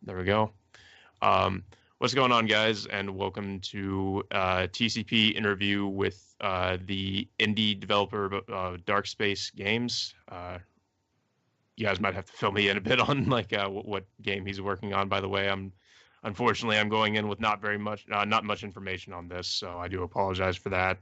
There we go. Um, what's going on, guys? And welcome to TCP interview with the indie developer Dark Space Games. You guys might have to fill me in a bit on like what game he's working on. By the way, unfortunately I'm going in with not much information on this, so I do apologize for that.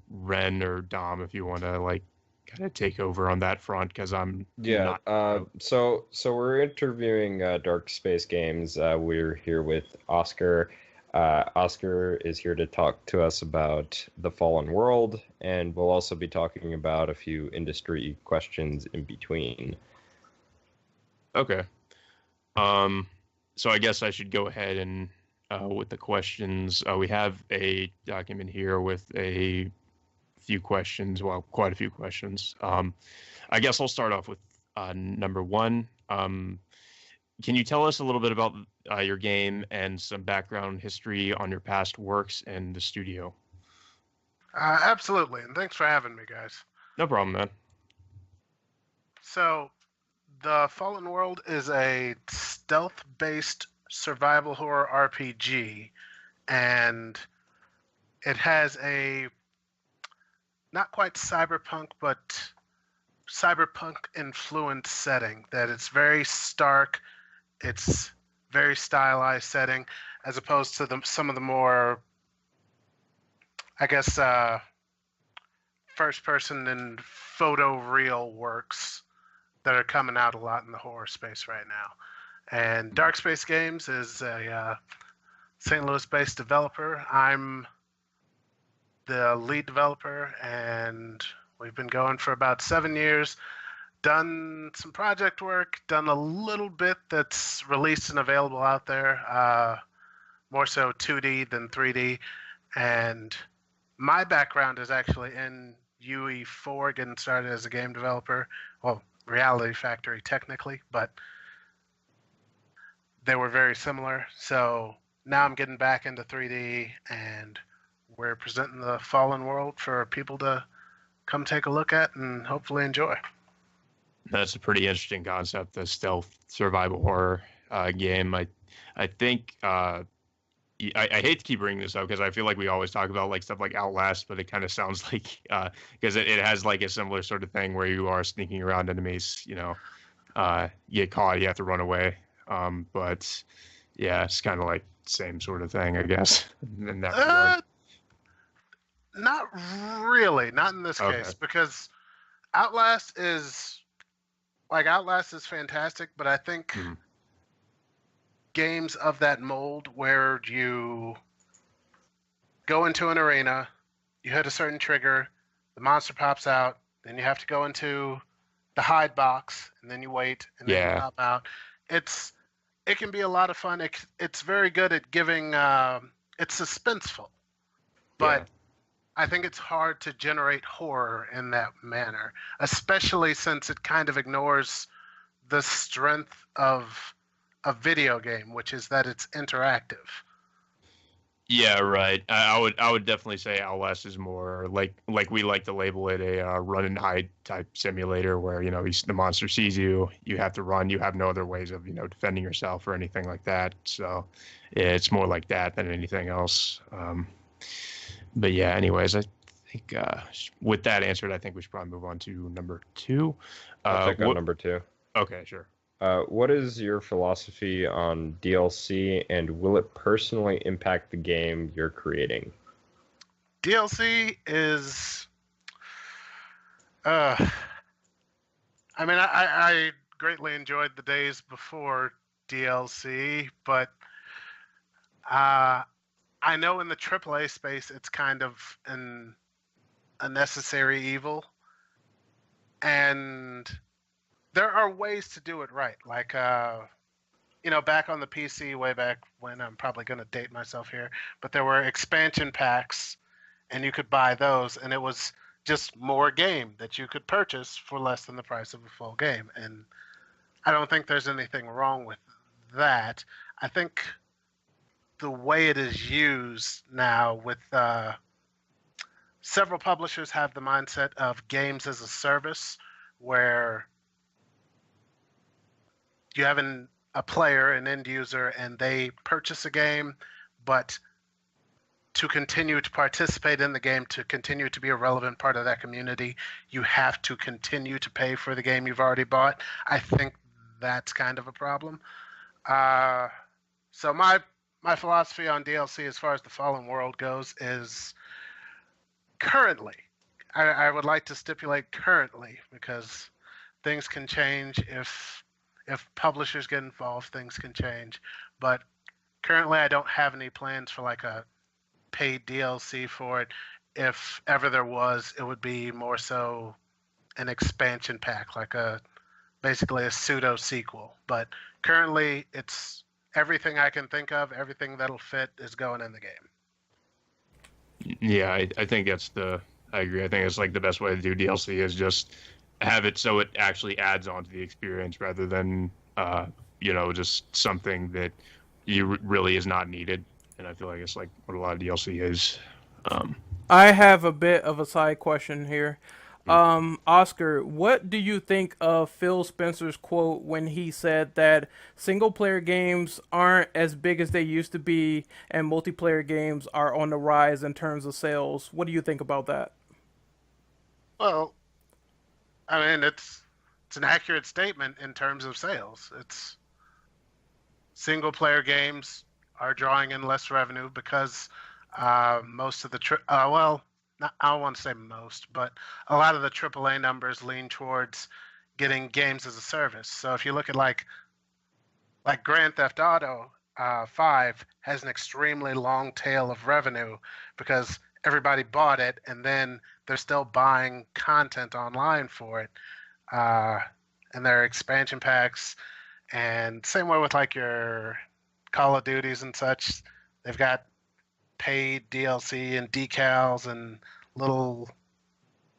Ren or Dom, if you want to like kind of take over on that front, because I'm Yeah, not. so we're interviewing Dark Space Games. We're here with Oscar. Oscar is here to talk to us about the Fallen World, and we'll also be talking about a few industry questions in between. Okay. Um, so I guess I should go ahead and with the questions. We have a document here with a few questions, well, quite a few questions. I guess I'll start off with number one. Can you tell us a little bit about your game and some background history on your past works in the studio? Absolutely, and thanks for having me, guys. No problem, man. So, The Fallen World is a stealth-based survival horror RPG, and it has a not quite cyberpunk, but cyberpunk influenced setting. That it's very stark, it's very stylized setting, as opposed to some of the more, I guess, first-person and photo-real works that are coming out a lot in the horror space right now. And Dark Space Games is a St. Louis-based developer. I'm the lead developer, and we've been going for about 7 years. Done some project work, done a little bit that's released and available out there, more so 2D than 3D. And my background is actually in UE4, getting started as a game developer. Well, Reality Factory technically, but they were very similar. So now I'm getting back into 3D, and we're presenting the Fallen World for people to come take a look at and hopefully enjoy. That's a pretty interesting concept, the stealth survival horror game. I think I hate to keep bringing this up because I feel like we always talk about like stuff like Outlast, but it kind of sounds like because it has like a similar sort of thing where you are sneaking around enemies, you get caught, you have to run away. But yeah, it's kind of like same sort of thing, I guess, in that regard. Not really, not in this Okay. case, because Outlast is fantastic, but I think Mhm. games of that mold where you go into an arena, you hit a certain trigger, the monster pops out, then you have to go into the hide box, and then you wait, and then you Yeah. pop out. It can be a lot of fun. It's very good at giving. It's suspenseful, but Yeah. I think it's hard to generate horror in that manner, especially since it kind of ignores the strength of a video game, which is that it's interactive. Yeah, right. I would definitely say Outlast is more like we like to label it a run and hide type simulator where the monster sees you, you have to run, you have no other ways of defending yourself or anything like that. So yeah, it's more like that than anything else. But yeah, anyways, I think with that answered, I think we should probably move on to number two. I'll take on What? number two. Okay, sure. What is your philosophy on DLC, and will it personally impact the game you're creating? DLC is, I mean, I greatly enjoyed the days before DLC, but I know in the AAA space it's kind of a necessary evil, and there are ways to do it right. Like, back on the PC, way back when, I'm probably going to date myself here, but there were expansion packs, and you could buy those, and it was just more game that you could purchase for less than the price of a full game. And I don't think there's anything wrong with that. I think the way it is used now with several publishers have the mindset of games as a service, where you have a player, an end user, and they purchase a game, but to continue to participate in the game, to continue to be a relevant part of that community, you have to continue to pay for the game you've already bought. I think that's kind of a problem. So my philosophy on DLC as far as the Fallen World goes is currently, I would like to stipulate currently, because things can change if publishers get involved, things can change. But currently I don't have any plans for like a paid DLC for it. If ever there was, it would be more so an expansion pack, like basically a pseudo sequel. But currently it's everything I can think of, everything that'll fit is going in the game. Yeah, I think I agree. I think it's like the best way to do DLC is just have it so it actually adds on to the experience rather than, just something that really is not needed. And I feel like it's like what a lot of DLC is. I have a bit of a side question here. Oscar, what do you think of Phil Spencer's quote when he said that single player games aren't as big as they used to be and multiplayer games are on the rise in terms of sales? What do you think about that? Well, I mean, it's an accurate statement in terms of sales. It's single player games are drawing in less revenue because most of the I don't want to say most, but a lot of the AAA numbers lean towards getting games as a service. So if you look at like Grand Theft Auto 5 has an extremely long tail of revenue because everybody bought it and then they're still buying content online for it. And there are expansion packs, and same way with like your Call of Duties and such. They've got paid DLC and decals and little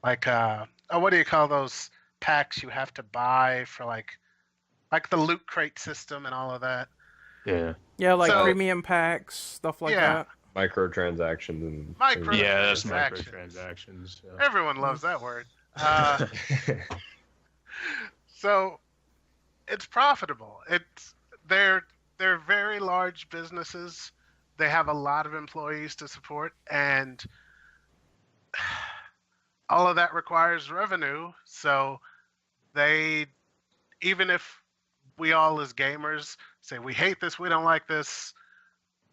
like what do you call those packs you have to buy for like the loot crate system and all of that. Yeah. Yeah, like premium packs, stuff like that. Microtransactions and yeah, that's microtransactions. Yeah. Everyone loves that word. So it's profitable. They're very large businesses. They have a lot of employees to support, and all of that requires revenue. So even if we all as gamers say we hate this, we don't like this,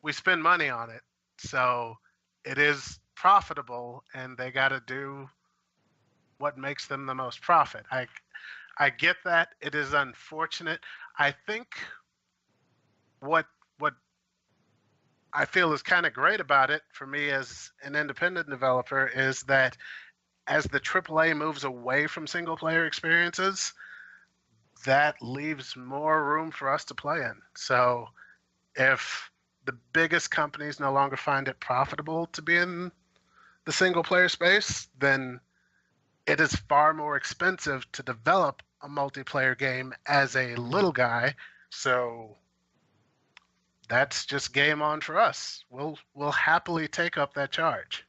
we spend money on it. So it is profitable, and they got to do what makes them the most profit. I get that. It is unfortunate. I think what I feel is kind of great about it for me as an independent developer is that as the AAA moves away from single player experiences, that leaves more room for us to play in. So if the biggest companies no longer find it profitable to be in the single player space, then it is far more expensive to develop a multiplayer game as a little guy. So that's just game on for us. We'll happily take up that charge.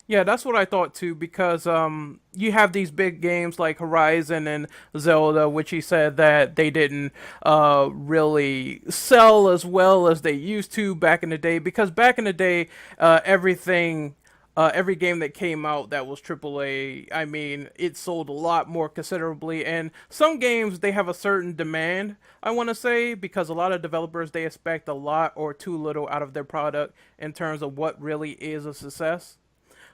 Yeah, that's what I thought too, because you have these big games like Horizon and Zelda, which he said that they didn't really sell as well as they used to back in the day, because back in the day, every game that came out that was AAA, I mean, it sold a lot more considerably. And some games, they have a certain demand, I want to say, because a lot of developers, they expect a lot or too little out of their product in terms of what really is a success.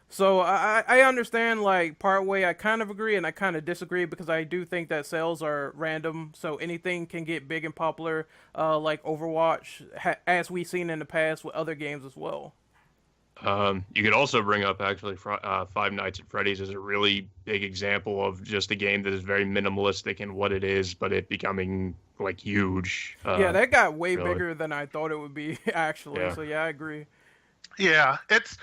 So I understand, like, part way I kind of agree and I kind of disagree, because I do think that sales are random. So anything can get big and popular, like Overwatch, as we've seen in the past with other games as well. You could also bring up actually Five Nights at Freddy's as a really big example of just a game that is very minimalistic in what it is, but it becoming like huge. Yeah, that got way bigger than I thought it would be, actually. Yeah. So yeah, I agree. Yeah, it's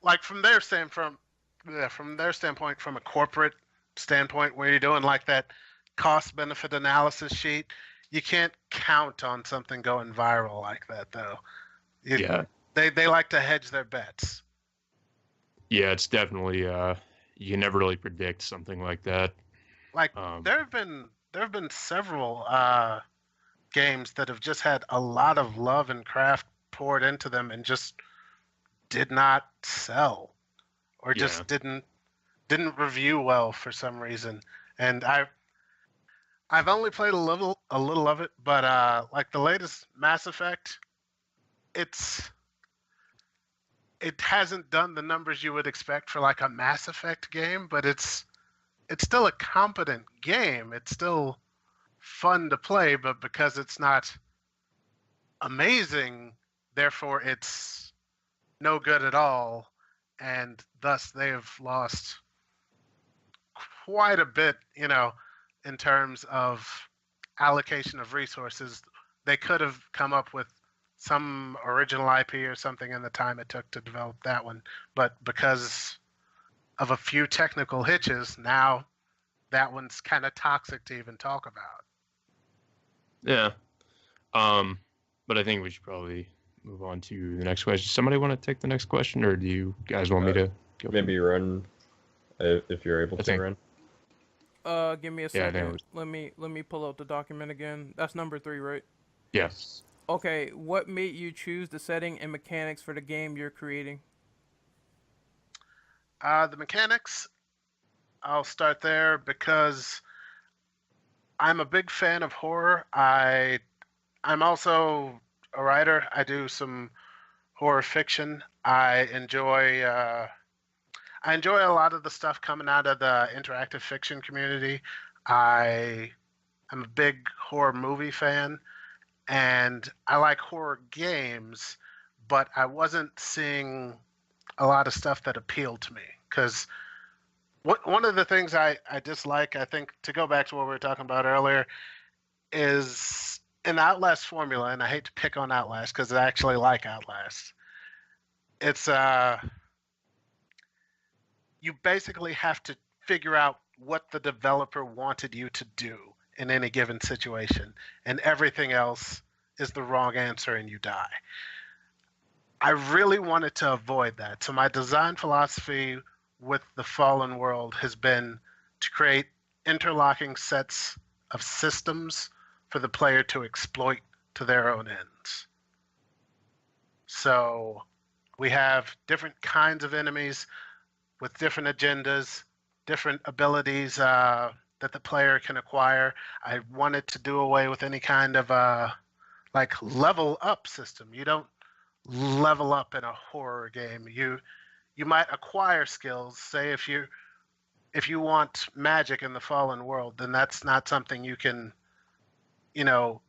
like from their standpoint, from a corporate standpoint, where you're doing like that cost benefit analysis sheet, you can't count on something going viral like that, though. They like to hedge their bets. Yeah, it's definitely you can never really predict something like that. Like there have been have been several games that have just had a lot of love and craft poured into them and just did not sell or just Yeah. didn't review well for some reason. And I've only played a little of it, but like the latest Mass Effect, it's it hasn't done the numbers you would expect for like a Mass Effect game, but it's still a competent game. It's still fun to play, but because it's not amazing, therefore it's no good at all, and thus they've lost quite a bit, in terms of allocation of resources. They could have come up with some original IP or something in the time it took to develop that one, but because of a few technical hitches, now that one's kind of toxic to even talk about. Yeah. But I think we should probably move on to the next question. Somebody want to take the next question, or do you guys want me to go? Maybe run, if you're able to run. Give me a Yeah, second. Let me pull out the document again. That's number 3, right? Yes. Okay, what made you choose the setting and mechanics for the game you're creating? The mechanics, I'll start there because I'm a big fan of horror. I'm also a writer. I do some horror fiction. I enjoy a lot of the stuff coming out of the interactive fiction community. I'm a big horror movie fan, and I like horror games, but I wasn't seeing a lot of stuff that appealed to me because one of the things I dislike, I think, to go back to what we were talking about earlier, is an Outlast formula, and I hate to pick on Outlast because I actually like Outlast. It's you basically have to figure out what the developer wanted you to do in any given situation, and everything else is the wrong answer and you die. I really wanted to avoid that. So my design philosophy with the Fallen World has been to create interlocking sets of systems for the player to exploit to their own ends. So we have different kinds of enemies with different agendas, different abilities that the player can acquire. I wanted to do away with any kind of like level up system. You don't level up in a horror game. You might acquire skills. Say if you want magic in the Fallen World, then that's not something you can,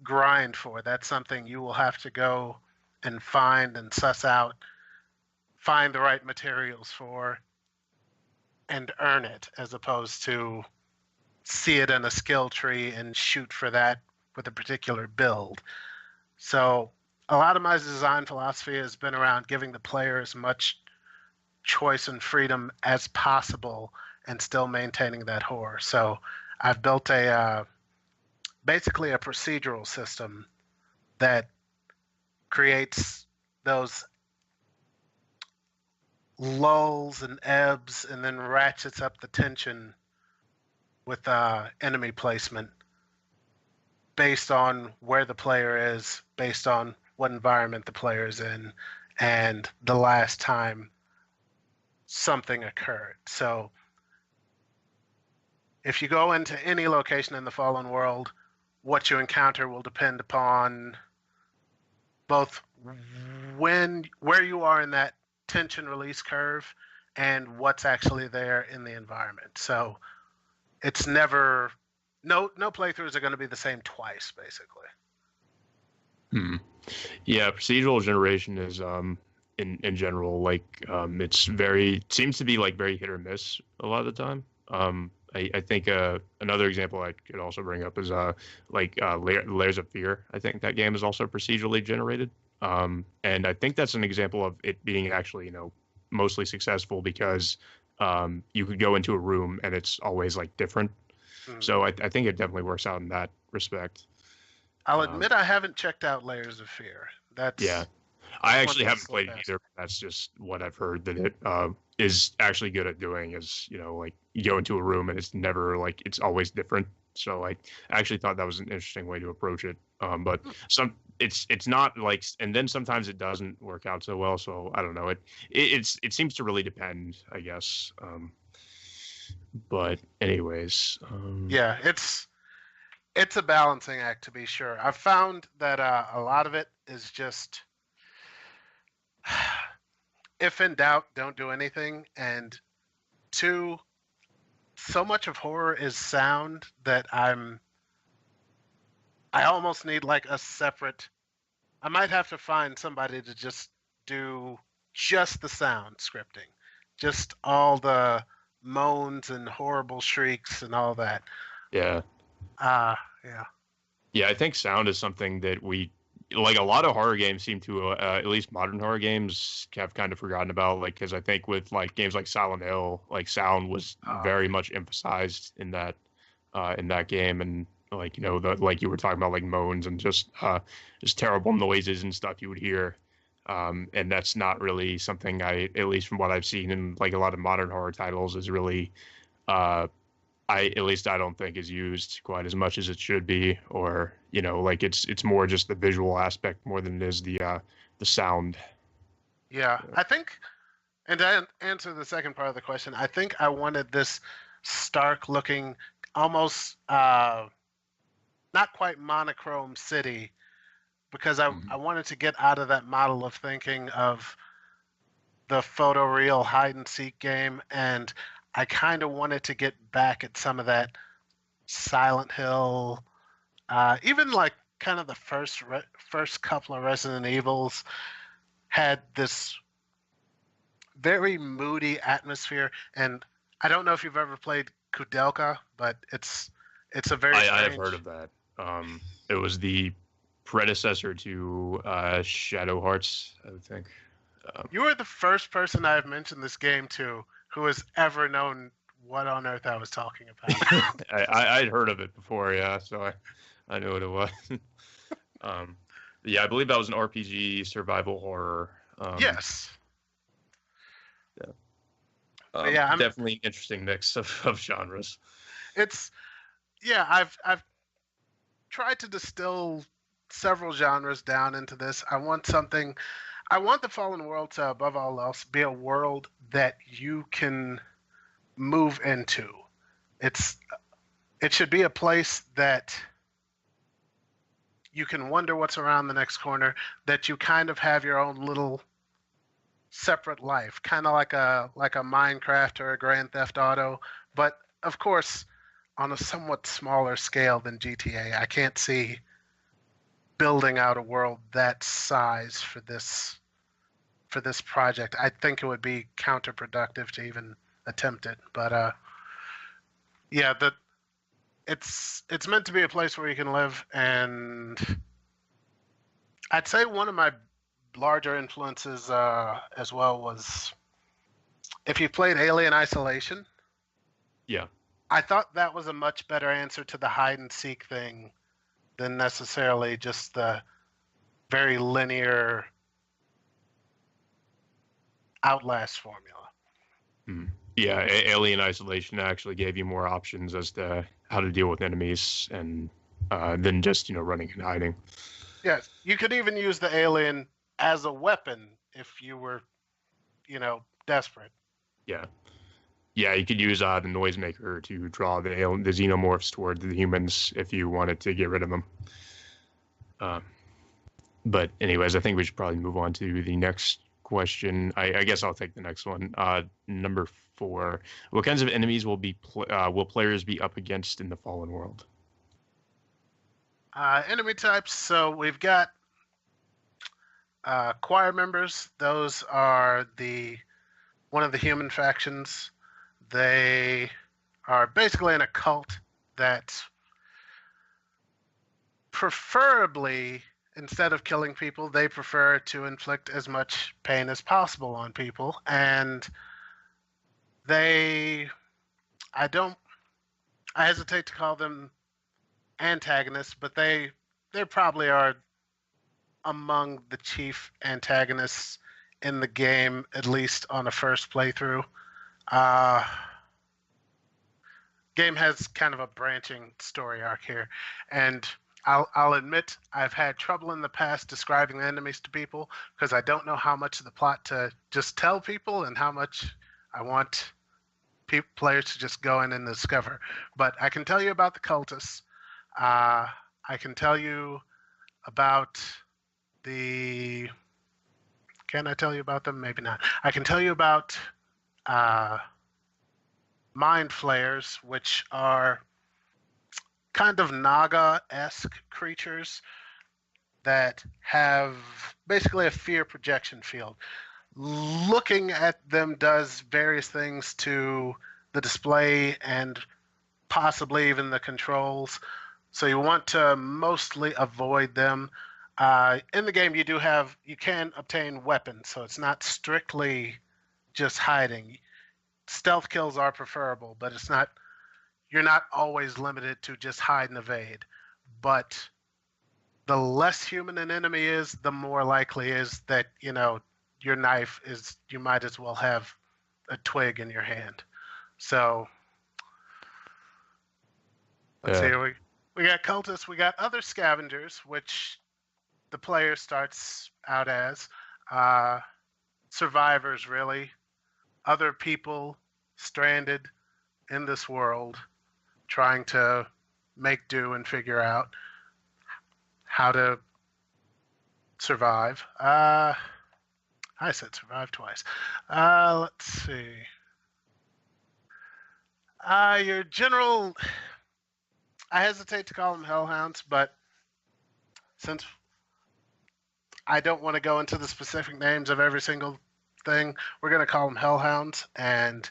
grind for. That's something you will have to go and find and suss out, find the right materials for, and earn it, as opposed to see it in a skill tree and shoot for that with a particular build. So a lot of my design philosophy has been around giving the player as much choice and freedom as possible and still maintaining that horror. So I've built basically a procedural system that creates those lulls and ebbs and then ratchets up the tension with enemy placement based on where the player is, based on what environment the player is in, and the last time something occurred. So if you go into any location in the Fallen World, what you encounter will depend upon both where you are in that tension release curve and what's actually there in the environment. So it's never no playthroughs are going to be the same twice, basically. Yeah, procedural generation is in general, like seems to be like very hit or miss a lot of the time. I think another example I could also bring up is Layers of Fear. I think that game is also procedurally generated. And I think that's an example of it being actually, mostly successful because you could go into a room and it's always like different. So I think it definitely works out in that respect. I'll admit I haven't checked out Layers of Fear. I actually haven't played it either. That's just what I've heard that it is actually good at doing is, like you go into a room and it's never like, it's always different. So I actually thought that was an interesting way to approach it. But it's not like, and then sometimes it doesn't work out so well. So I don't know. It seems to really depend, I guess. But anyways, Yeah, it's a balancing act, to be sure. I've found that a lot of it is just, if in doubt, don't do anything. And two, so much of horror is sound that I almost need like a separate. I might have to find somebody to just do just the sound scripting, just all the moans and horrible shrieks and all that. yeah. Yeah. Yeah, I think sound is something that we like. A lot of horror games seem to, at least modern horror games, have kind of forgotten about. Like, because I think with like games like Silent Hill, like sound was very much emphasized in that game, and like the like you were talking about, like moans and just terrible noises and stuff you would hear. And that's not really something at least from what I've seen in like a lot of modern horror titles, is really uh at least I don't think is used quite as much as it should be, or like it's more just the visual aspect more than it is the sound. Yeah, I think, and to answer the second part of the question, I think I wanted this stark looking, almost not quite monochrome city, because I wanted to get out of that model of thinking of the photoreal hide and seek game, and I kind of wanted to get back at some of that Silent Hill, even like kind of the first couple of Resident Evils had this very moody atmosphere. And I don't know if you've ever played Kudelka, but it's a very I have strange. heard of that. It was the predecessor to Shadow Hearts, I would think. You are the first person I have mentioned this game to who has ever known what on earth I was talking about. I'd heard of it before, yeah, so I knew what it was. Yeah, I believe that was an RPG survival horror. Yes. Yeah. Yeah, I'm definitely an interesting mix of genres. It's yeah, I've tried to distill several genres down into this. I want the Fallen World to, above all else, be a world that you can move into. It should be a place that you can wonder what's around the next corner, that you kind of have your own little separate life, kind of like a Minecraft or a Grand Theft Auto, but of course on a somewhat smaller scale than GTA. I can't see building out a world that size for this project. I think it would be counterproductive to even attempt it. But yeah, it's meant to be a place where you can live, and I'd say one of my larger influences as well was, if you played Alien Isolation. Yeah. I thought that was a much better answer to the hide and seek thing than necessarily just the very linear Outlast formula. Yeah, Alien Isolation actually gave you more options as to how to deal with enemies, and than just running and hiding. Yes, you could even use the alien as a weapon if you were, desperate. Yeah. Yeah, you could use the noisemaker to draw the xenomorphs toward the humans if you wanted to get rid of them. But anyways, I think we should probably move on to the next question. I guess I'll take the next one. Number 4. What kinds of enemies will players be up against in the Fallen World? Enemy types. So we've got choir members. Those are one of the human factions. They are basically in a cult that preferably, instead of killing people, they prefer to inflict as much pain as possible on people. And I hesitate to call them antagonists, but they probably are among the chief antagonists in the game, at least on a first playthrough. game has kind of a branching story arc here, and I'll admit I've had trouble in the past describing the enemies to people because I don't know how much of the plot to just tell people and how much I want players to just go in and discover. But I can tell you about the cultists. I can tell you about the. Can I tell you about them? Maybe not. I can tell you about mind flayers, which are kind of Naga-esque creatures that have basically a fear projection field. Looking at them does various things to the display and possibly even the controls. So you want to mostly avoid them. In the game, you can obtain weapons, so it's not strictly just hiding. Stealth kills are preferable, but you're not always limited to just hide and evade. But the less human an enemy is, the more likely is that, your knife is, you might as well have a twig in your hand. So let's see, we got cultists, we got other scavengers, which the player starts out as survivors, really. Other people stranded in this world trying to make do and figure out how to survive. I said survive twice. Let's see. Your general, I hesitate to call them hellhounds, but since I don't want to go into the specific names of every single thing, we're going to call them hellhounds, and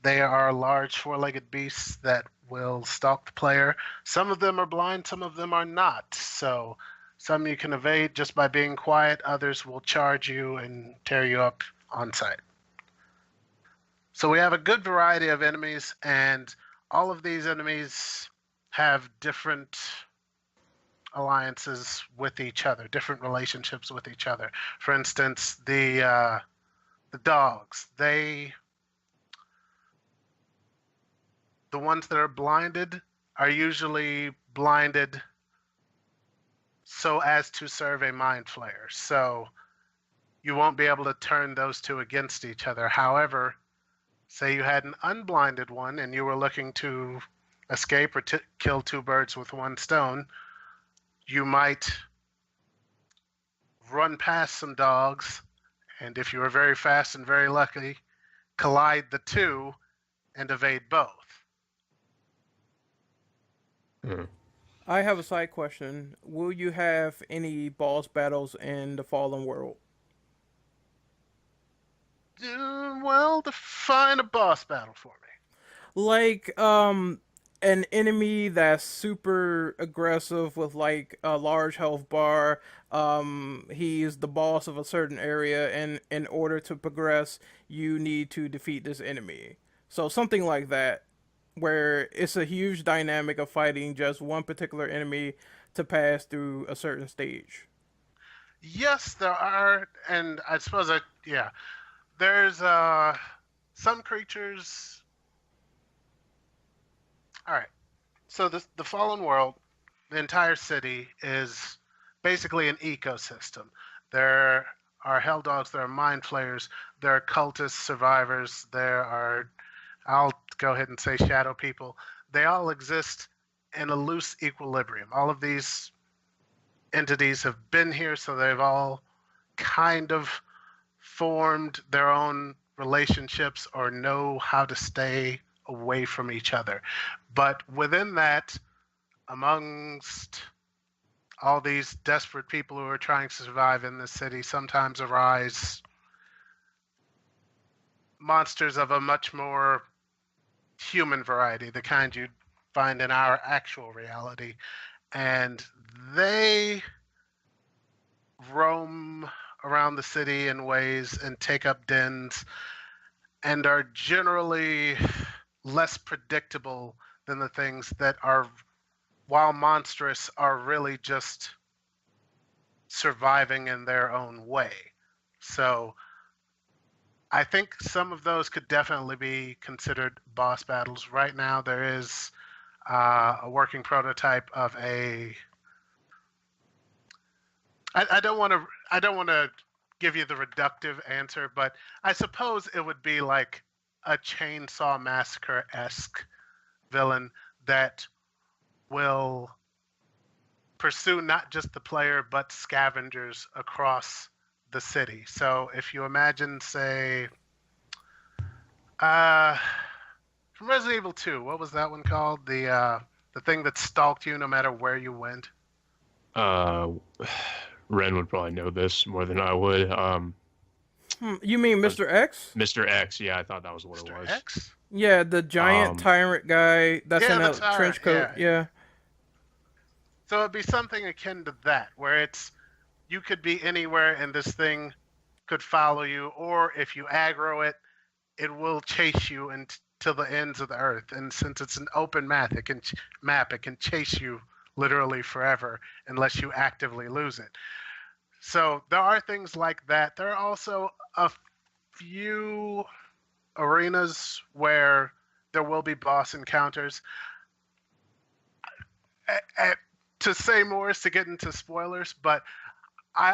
they are large four-legged beasts that will stalk the player. Some of them are blind, some of them are not. So some you can evade just by being quiet, others will charge you and tear you up on sight. So we have a good variety of enemies, and all of these enemies have different alliances with each other, different relationships with each other. For instance, the dogs, the ones that are blinded are usually blinded so as to serve a mind flayer. So you won't be able to turn those two against each other. However, say you had an unblinded one and you were looking to escape or kill two birds with one stone, you might run past some dogs, and if you were very fast and very lucky, collide the two and evade both. I have a side question. Will you have any boss battles in the Fallen World? Well, define a boss battle for me. Like, an enemy that's super aggressive with like a large health bar. He's the boss of a certain area, and in order to progress, you need to defeat this enemy. So something like that, where it's a huge dynamic of fighting just one particular enemy to pass through a certain stage. Yes, there are, and I suppose yeah. There's some creatures. All right. So the Fallen World, the entire city is basically an ecosystem. There are hell dogs, there are mind flayers, there are cultist survivors, there are, I'll go ahead and say, shadow people. They all exist in a loose equilibrium. All of these entities have been here, so they've all kind of formed their own relationships or know how to stay away from each other. But within that, amongst all these desperate people who are trying to survive in this city, sometimes arise monsters of a much more human variety, the kind you'd find in our actual reality. And they roam around the city in ways and take up dens and are generally less predictable than the things that are, while monstrous, are really just surviving in their own way. So I think some of those could definitely be considered boss battles. Right now, there is a working prototype of a. I don't want to. I don't want to give you the reductive answer, but I suppose it would be like a Chainsaw Massacre-esque villain that will pursue not just the player but scavengers across the city. So if you imagine, say, from Resident Evil 2, what was that one called? The thing that stalked you no matter where you went. Ren would probably know this more than I would. You mean Mr. X? Mr. X, yeah, I thought that was what it Mr. was. X? Yeah, the giant tyrant guy that's Yeah, in the a tyrant, trench coat. Yeah. So it'd be something akin to that, where it's you could be anywhere and this thing could follow you, or if you aggro it, it will chase you to the ends of the earth. And since it's an open map, it can chase you literally forever unless you actively lose it. So there are things like that. There are also a few arenas where there will be boss encounters. To say more is to get into spoilers, but I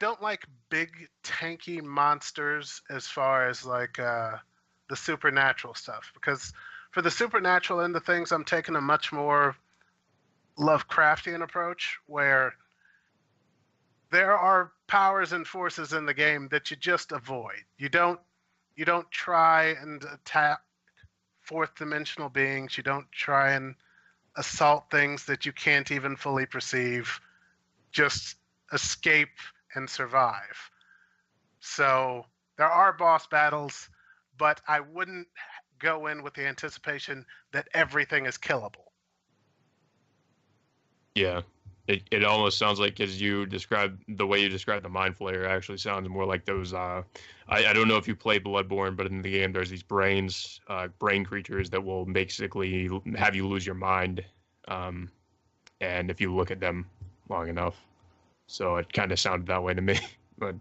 don't like big tanky monsters as far as like the supernatural stuff, because for the supernatural end of things, I'm taking a much more Lovecraftian approach where there are powers and forces in the game that you just avoid. You don't try and attack fourth dimensional beings. You don't try and assault things that you can't even fully perceive. Just escape and survive. So there are boss battles, but I wouldn't go in with the anticipation that everything is killable. Yeah, it almost sounds like, as you described, the way you described the Mind Flayer actually sounds more like those. I don't know if you play Bloodborne, but in the game there's these brain creatures that will basically have you lose your mind, and if you look at them long enough. So it kind of sounded that way to me. But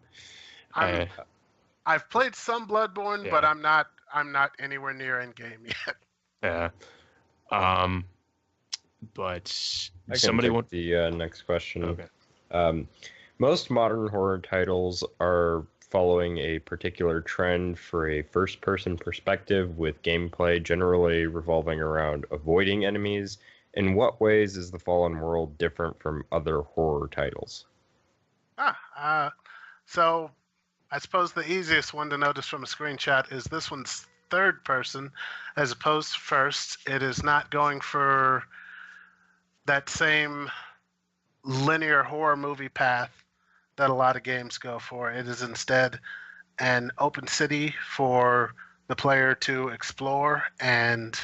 I've played some Bloodborne, yeah. but I'm not anywhere near end game yet. Yeah. But somebody want the next question. Okay. Most modern horror titles are following a particular trend for a first-person perspective, with gameplay generally revolving around avoiding enemies. In what ways is The Fallen World different from other horror titles? So I suppose the easiest one to notice from a screenshot is this one's third person as opposed to first. It is not going for that same linear horror movie path that a lot of games go for. It is instead an open city for the player to explore and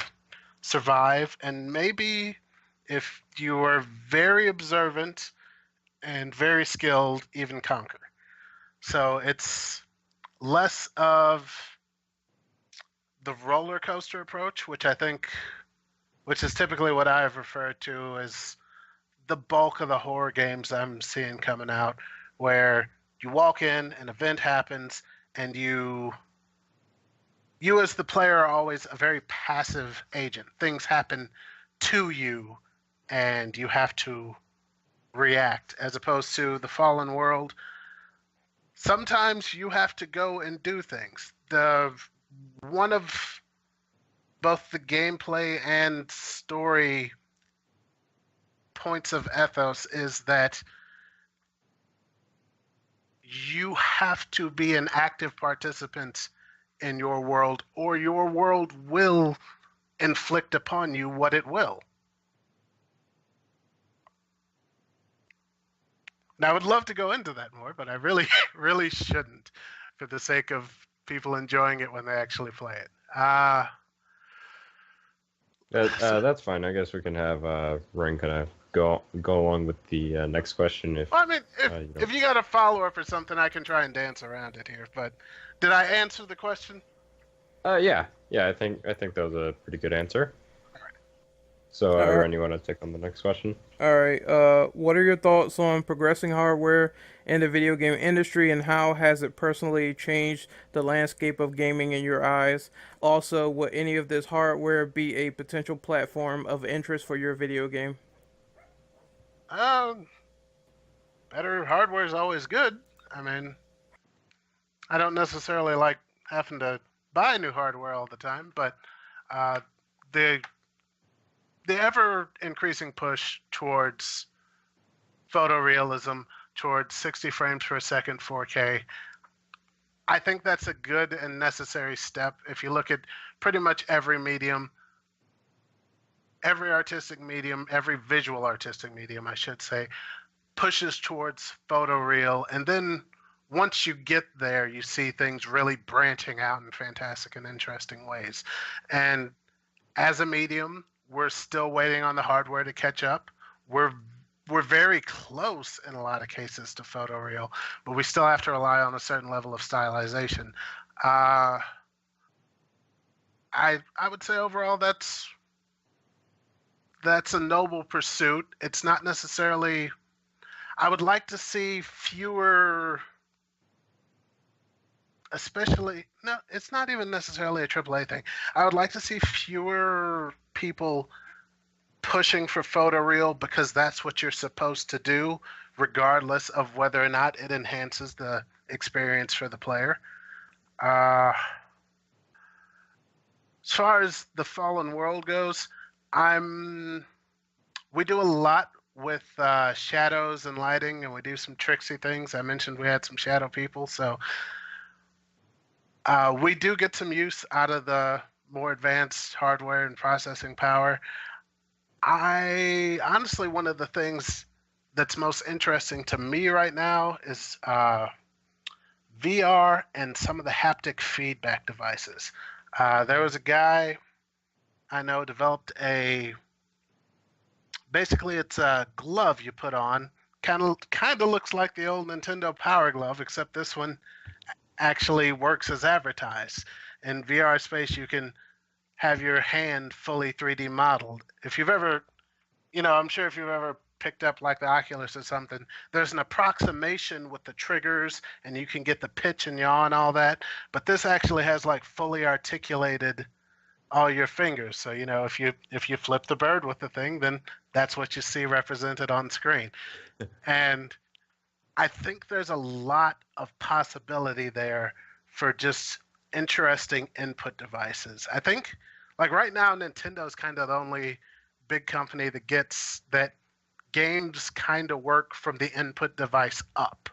survive, and maybe if you are very observant and very skilled, even conquer. So it's less of the roller coaster approach, which is typically what I've referred to as the bulk of the horror games I'm seeing coming out, where you walk in, an event happens, and you as the player are always a very passive agent. Things happen to you, and you have to react, as opposed to The Fallen World. Sometimes you have to go and do things. One of both the gameplay and story points of ethos is that you have to be an active participant in your world, or your world will inflict upon you what it will. Now, I would love to go into that more, but I really, really shouldn't, for the sake of people enjoying it when they actually play it. That's fine. I guess we can have Ren kind of go along with the next question. Well, I mean, if you got a follow-up or something, I can try and dance around it here. But did I answer the question? Yeah. I think that was a pretty good answer. All right. So, All right. Ren, you want to take on the next question? All right. What are your thoughts on progressing hardware in the video game industry, and how has it personally changed the landscape of gaming in your eyes? Also, would any of this hardware be a potential platform of interest for your video game? Um, Better hardware is always good. I mean, I don't necessarily like having to buy new hardware all the time, but uh, the the ever increasing push towards photorealism, towards 60 frames per second 4K, I think that's a good and necessary step. If you look at pretty much every medium, every artistic medium, every visual artistic medium, I should say, pushes towards photoreal, and then once you get there, you see things really branching out in fantastic and interesting ways. And as a medium, we're still waiting on the hardware to catch up. We're very close in a lot of cases to photoreal, but we still have to rely on a certain level of stylization. Uh, I would say overall that's a noble pursuit. It's not necessarily. I would like to see fewer, especially, no, it's not even necessarily a AAA thing. I would like to see fewer people pushing for photoreal because that's what you're supposed to do, regardless of whether or not it enhances the experience for the player. Uh, as far as the Fallen World goes, we do a lot with shadows and lighting, and we do some tricksy things. I mentioned we had some shadow people, so we do get some use out of the more advanced hardware and processing power. I honestly, one of the things that's most interesting to me right now is VR and some of the haptic feedback devices. There was a guy I know developed basically it's a glove you put on. Kind of looks like the old Nintendo Power Glove, except this one actually works as advertised. In VR space, you can have your hand fully 3D modeled. If you've ever, I'm sure if you've ever picked up like the Oculus or something, there's an approximation with the triggers and you can get the pitch and yaw and all that. But this actually has like fully articulated all your fingers. So, if you flip the bird with the thing, then that's what you see represented on screen. And I think there's a lot of possibility there for just interesting input devices. I think, like right now, Nintendo's kind of the only big company that gets that games kind of work from the input device up.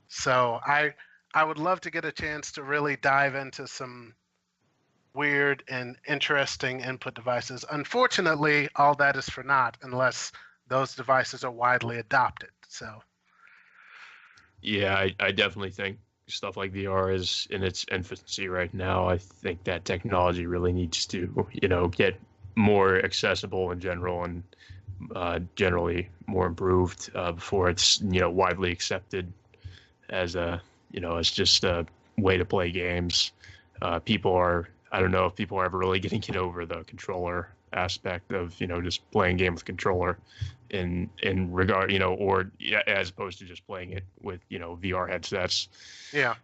So I would love to get a chance to really dive into some weird and interesting input devices. Unfortunately, all that is for naught unless those devices are widely adopted. So, Yeah, I definitely think stuff like VR is in its infancy right now. I think that technology really needs to, get more accessible in general and generally more improved before it's, widely accepted as as just a way to play games. I don't know if people are ever really going to get over the controller aspect of, just playing a game with controller in regard, or as opposed to just playing it with, VR headsets. yeah.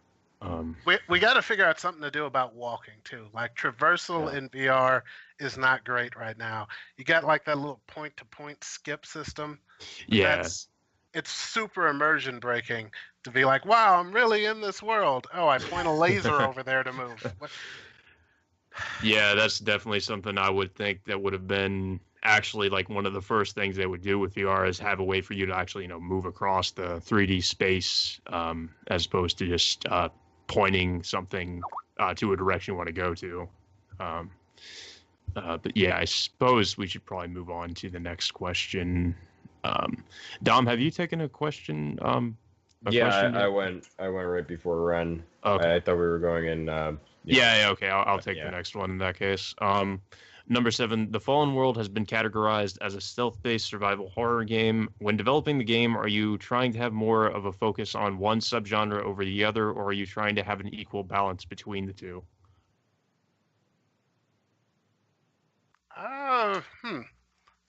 We got to figure out something to do about walking too. Like traversal in VR is not great right now. You got like that little point-to-point skip system. Yeah. It's super immersion breaking to be like, wow, I'm really in this world. Oh, I point a laser over there to move. What? Yeah, that's definitely something I would think that would have been actually like one of the first things they would do with VR is have a way for you to actually, move across the 3D space as opposed to just pointing something to a direction you want to go to. But yeah, I suppose we should probably move on to the next question. Dom, have you taken a question? Question? I went right before Ren. Okay. I thought we were going in. Yeah, okay. I'll take the next one in that case. Number 7, The Fallen World has been categorized as a stealth-based survival horror game. When developing the game, are you trying to have more of a focus on one subgenre over the other, or are you trying to have an equal balance between the two?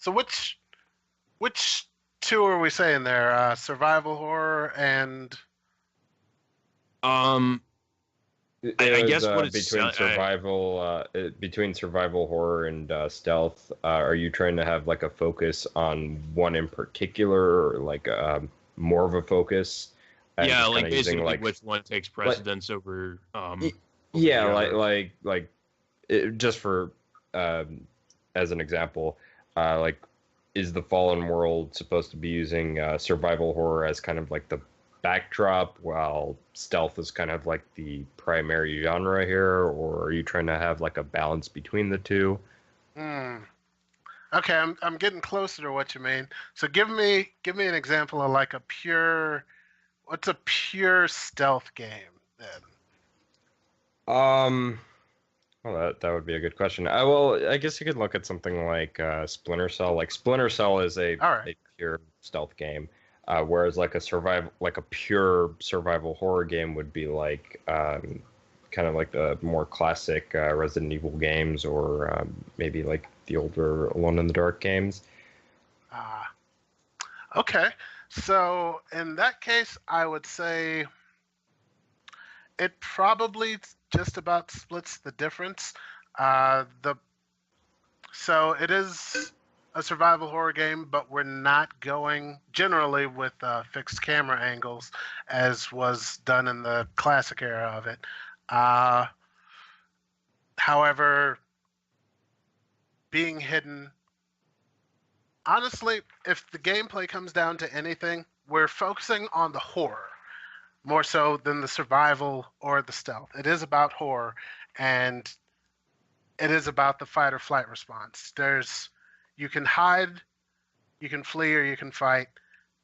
So which two are we saying there? Survival horror and Um, I It guess was what it's between survival horror and stealth. Are you trying to have like a focus on one in particular, or like more of a focus, and yeah, just kind like of using basically like which one takes like precedence over y- over yeah, the like other. just for as an example, like is the Fallen World supposed to be using survival horror as kind of like the backdrop, while stealth is kind of like the primary genre here, or are you trying to have like a balance between the two? hmm. Okay, I'm getting closer to what you mean. So give me an example of like a pure what's a pure stealth game then? Um, well, that would be a good question. Well, I guess you could look at something like Splinter Cell. Like Splinter Cell is All right. a pure stealth game, whereas like a pure survival horror game would be like kind of like the more classic Resident Evil games, or maybe like the older Alone in the Dark games. Ah, okay. So in that case, I would say it probably just about splits the difference. The So it is a survival horror game, but we're not going generally with fixed camera angles, as was done in the classic era of it. Uh, However, being hidden, honestly, if the gameplay comes down to anything, we're focusing on the horror more so than the survival or the stealth. It is about horror, and it is about the fight or flight response. You can hide, you can flee, or you can fight.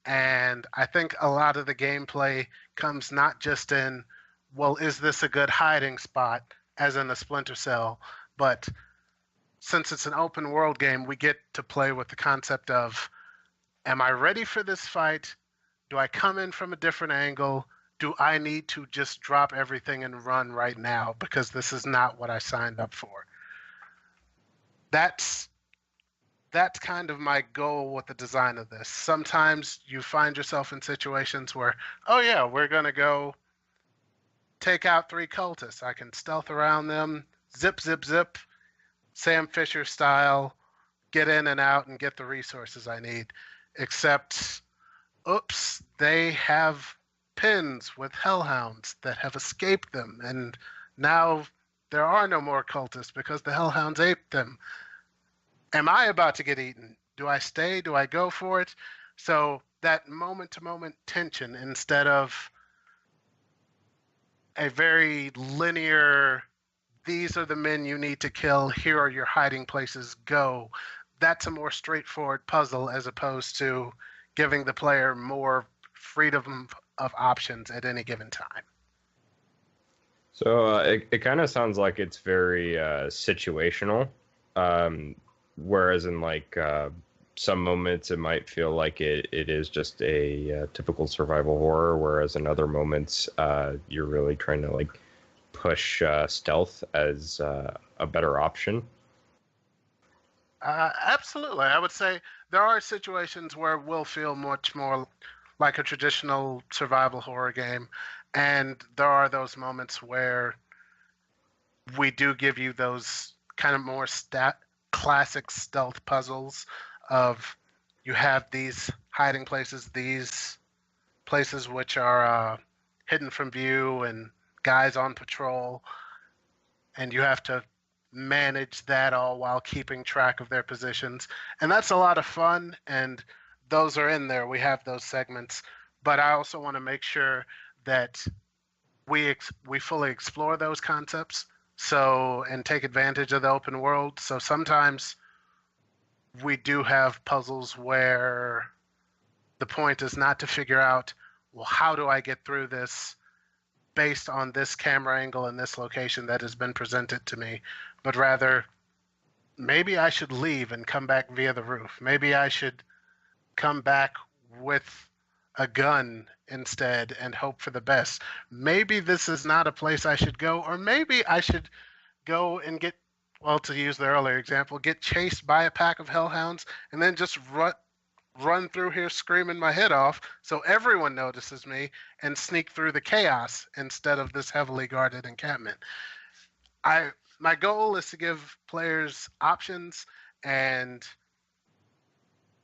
And I think a lot of the gameplay comes not just in, well, is this a good hiding spot, as in a Splinter Cell, but since it's an open world game, we get to play with the concept of, am I ready for this fight? Do I come in from a different angle? Do I need to just drop everything and run right now because this is not what I signed up for? That's that's kind of my goal with the design of this. Sometimes you find yourself in situations where, oh yeah, we're gonna go take out 3 cultists. I can stealth around them, zip, zip, zip, Sam Fisher style, get in and out and get the resources I need. Except, oops, they have pins with hellhounds that have escaped them, and now there are no more cultists because the hellhounds ate them. Am I about to get eaten? Do I stay? Do I go for it? So that moment to moment tension, instead of a very linear, these are the men you need to kill, here are your hiding places, go. That's a more straightforward puzzle as opposed to giving the player more freedom of options at any given time. So it kind of sounds like it's very situational. Um, Whereas in like some moments it might feel like it is just a typical survival horror, whereas in other moments you're really trying to like push stealth as a better option. Absolutely. I would say there are situations where we'll feel much more like a traditional survival horror game, and there are those moments where we do give you those kind of more classic stealth puzzles of, you have these hiding places, these places which are hidden from view and guys on patrol, and you have to manage that all while keeping track of their positions. And that's a lot of fun, and those are in there. We have those segments, but I also want to make sure that we fully explore those concepts, so, and take advantage of the open world. So sometimes we do have puzzles where the point is not to figure out, well, how do I get through this based on this camera angle and this location that has been presented to me, but rather, maybe I should leave and come back via the roof. Maybe I should come back with a gun instead and hope for the best. Maybe this is not a place I should go, or maybe I should go and get well, to use the earlier example, get chased by a pack of hellhounds and then just run through here screaming my head off so everyone notices me and sneak through the chaos instead of this heavily guarded encampment. My goal is to give players options, and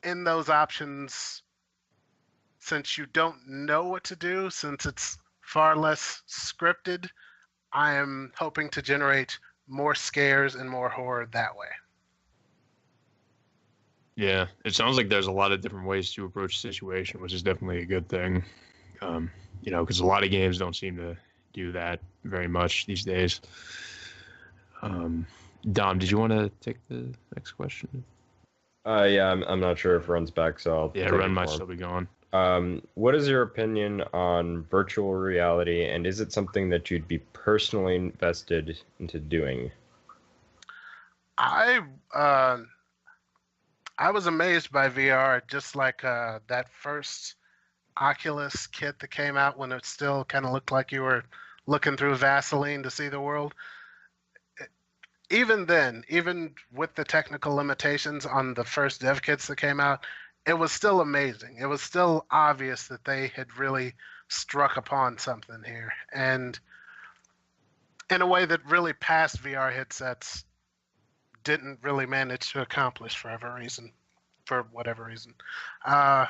in those options, since you don't know what to do, since it's far less scripted, I am hoping to generate more scares and more horror that way. Yeah, it sounds like there's a lot of different ways to approach the situation, which is definitely a good thing. Because a lot of games don't seem to do that very much these days. Dom, did you want to take the next question? Yeah, I'm not sure if Run's back, so I'll Yeah, take Run it might for him. still be gone. What is your opinion on virtual reality, and is it something that you'd be personally invested into doing? I was amazed by VR, just like that first Oculus kit that came out when it still kind of looked like you were looking through Vaseline to see the world. Even then, even with the technical limitations on the first dev kits that came out, it was still amazing. It was still obvious that they had really struck upon something here. And in a way that really past VR headsets didn't really manage to accomplish for whatever reason. I'd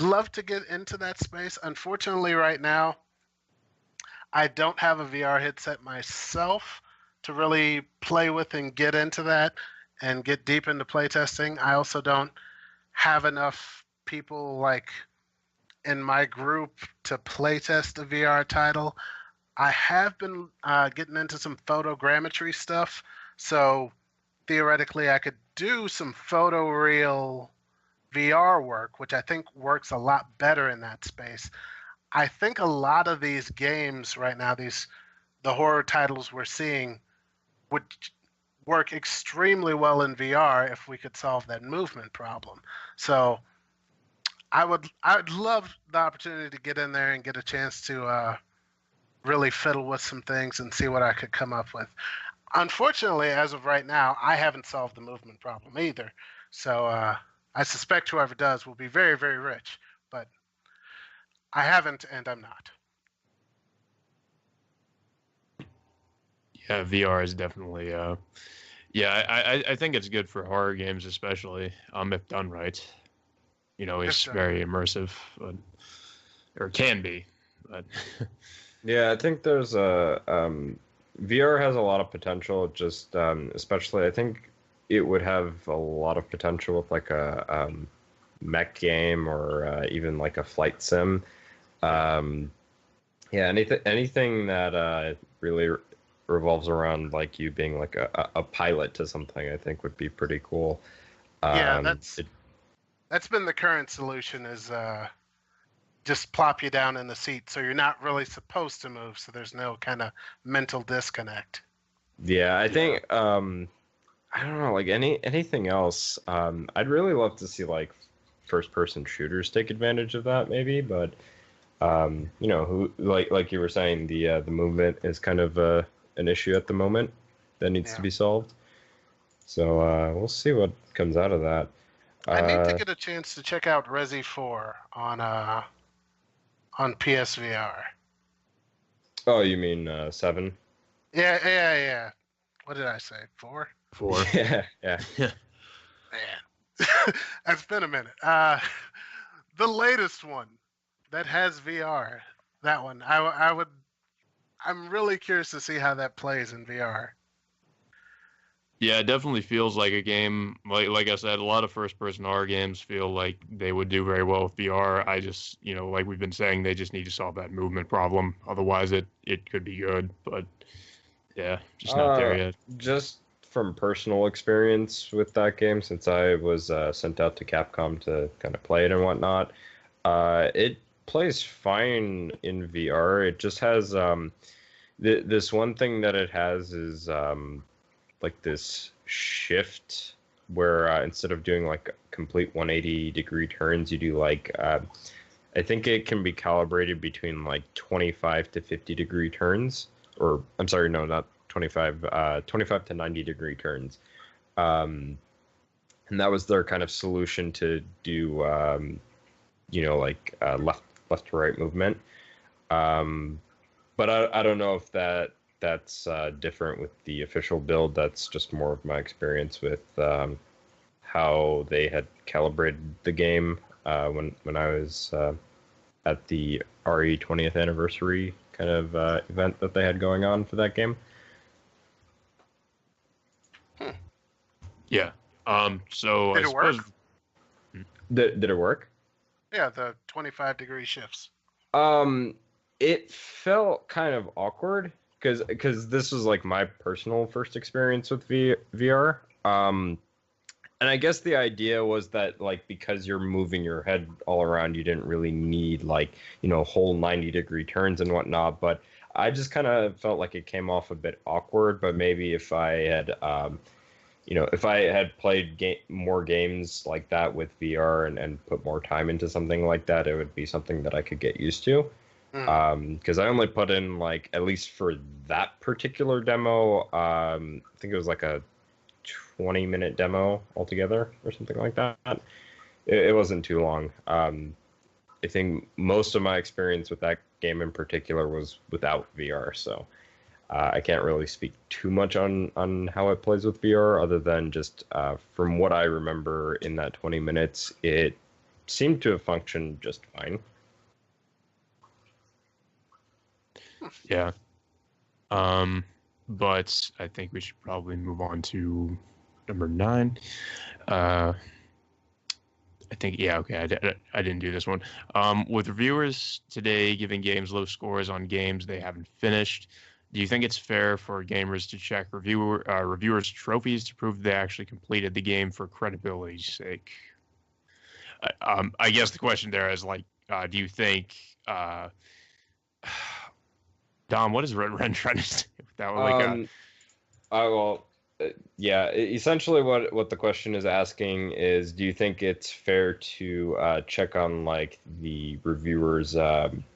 love to get into that space. Unfortunately, right now, I don't have a VR headset myself to really play with and get into that and get deep into playtesting. I also don't have enough people like in my group to playtest a VR title. I have been getting into some photogrammetry stuff, so theoretically I could do some photoreal VR work, which I think works a lot better in that space. I think a lot of these games right now, the horror titles we're seeing, would work extremely well in VR if we could solve that movement problem. So I would love the opportunity to get in there and get a chance to really fiddle with some things and see what I could come up with. Unfortunately, as of right now, I haven't solved the movement problem either. So I suspect whoever does will be very, very rich, but I haven't, and I'm not. Yeah, VR is definitely. I think it's good for horror games, especially if done right. It's very immersive, or can be. But Yeah, I think there's VR has a lot of potential. Just especially, I think it would have a lot of potential with like a mech game or even like a flight sim. Yeah, anything that really revolves around like you being like a pilot to something, I think would be pretty cool. Yeah, that's been the current solution is just plop you down in the seat so you're not really supposed to move, so there's no kind of mental disconnect. Yeah, I think I don't know, like anything else. I'd really love to see like first person shooters take advantage of that maybe, but who like you were saying, the movement is kind of an issue at the moment that needs to be solved. So we'll see what comes out of that. I need to get a chance to check out Resi 4 on PSVR. Oh, you mean 7? Yeah. What did I say? 4? 4. Yeah. Man, that's been a minute. The latest one that has VR, that one, I'm really curious to see how that plays in VR. Yeah, it definitely feels like a game. Like I said, a lot of first-person horror games feel like they would do very well with VR. I just, like we've been saying, they just need to solve that movement problem. Otherwise, it could be good. But yeah, just not there yet. Just from personal experience with that game, since I was sent out to Capcom to kind of play it and whatnot, it plays fine in VR. It just has this one thing that it has is like this shift where instead of doing like complete 180-degree turns, you do like I think it can be calibrated between like 25 to 50-degree turns, or I'm sorry, no, not 25 to 90 degree turns. And that was their kind of solution to do, left to right movement. But I don't know if that's different with the official build. That's just more of my experience with how they had calibrated the game when I was at the RE 20th anniversary kind of event that they had going on for that game. Yeah. So Did I it work? suppose. Did it work? Yeah, the 25-degree shifts. It felt kind of awkward because this was like my personal first experience with VR. And I guess the idea was that like because you're moving your head all around, you didn't really need like whole 90-degree turns and whatnot. But I just kind of felt like it came off a bit awkward. But maybe if I had if I had played more games like that with VR and put more time into something like that, it would be something that I could get used to. Because I only put in like, at least for that particular demo, I think it was like a 20-minute demo altogether or something like that. It wasn't too long. I think most of my experience with that game in particular was without VR, so I can't really speak too much on how it plays with VR, other than just from what I remember in that 20 minutes, it seemed to have functioned just fine. Yeah. But I think we should probably move on to number 9. I think, yeah, okay, I didn't do this one. With reviewers today giving games low scores on games they haven't finished, do you think it's fair for gamers to check reviewers' trophies to prove they actually completed the game for credibility's sake? I guess the question there is like, do you think, Dom, what is Ren trying to say with that one? Yeah. Essentially, what the question is asking is, do you think it's fair to check on like the reviewers'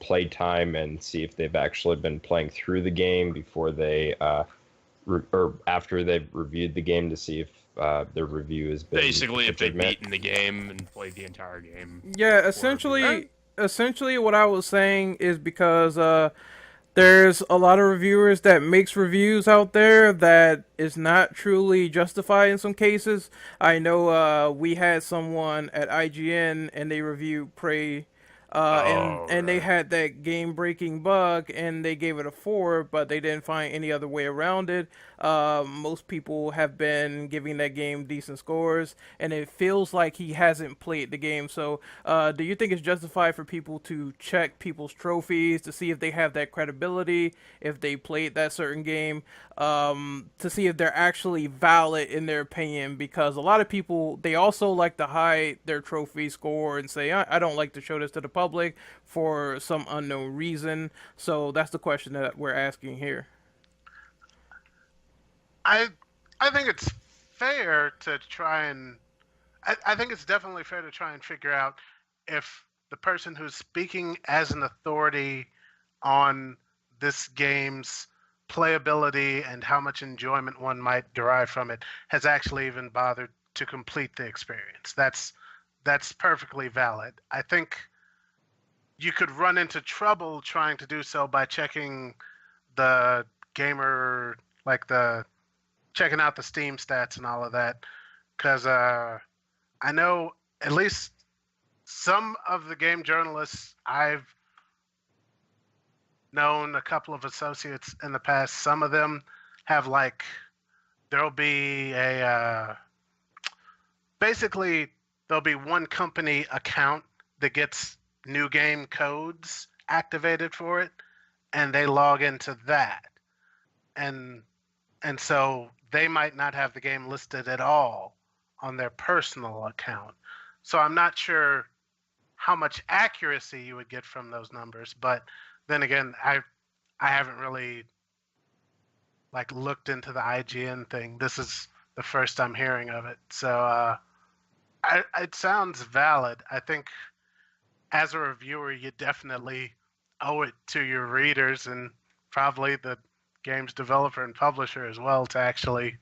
play time and see if they've actually been playing through the game before they or after they've reviewed the game to see if their review has been basically if they've legitimate? beaten the game and played the entire game? Yeah, essentially what I was saying is because there's a lot of reviewers that makes reviews out there that is not truly justified in some cases. I know we had someone at IGN and they reviewed Prey, and they Right. had that game breaking bug and they gave it a 4, but they didn't find any other way around it. Most people have been giving that game decent scores, and it feels like he hasn't played the game. So, do you think it's justified for people to check people's trophies to see if they have that credibility, if they played that certain game, to see if they're actually valid in their opinion? Because a lot of people, they also like to hide their trophy score and say, I don't like to show this to the public for some unknown reason. So that's the question that we're asking here. I think it's fair to try and I think it's definitely fair to try and figure out if the person who's speaking as an authority on this game's playability and how much enjoyment one might derive from it has actually even bothered to complete the experience. That's perfectly valid. I think you could run into trouble trying to do so by checking the gamer, like the checking out the Steam stats and all of that, because I know at least some of the game journalists I've known, a couple of associates in the past. Some of them have like there'll be basically there'll be one company account that gets new game codes activated for it, and they log into that, and so they might not have the game listed at all on their personal account. So I'm not sure how much accuracy you would get from those numbers, but then again, I haven't really like looked into the IGN thing. This is the first I'm hearing of it, so it sounds valid. I think as a reviewer, you definitely owe it to your readers and probably the games developer and publisher as well to actually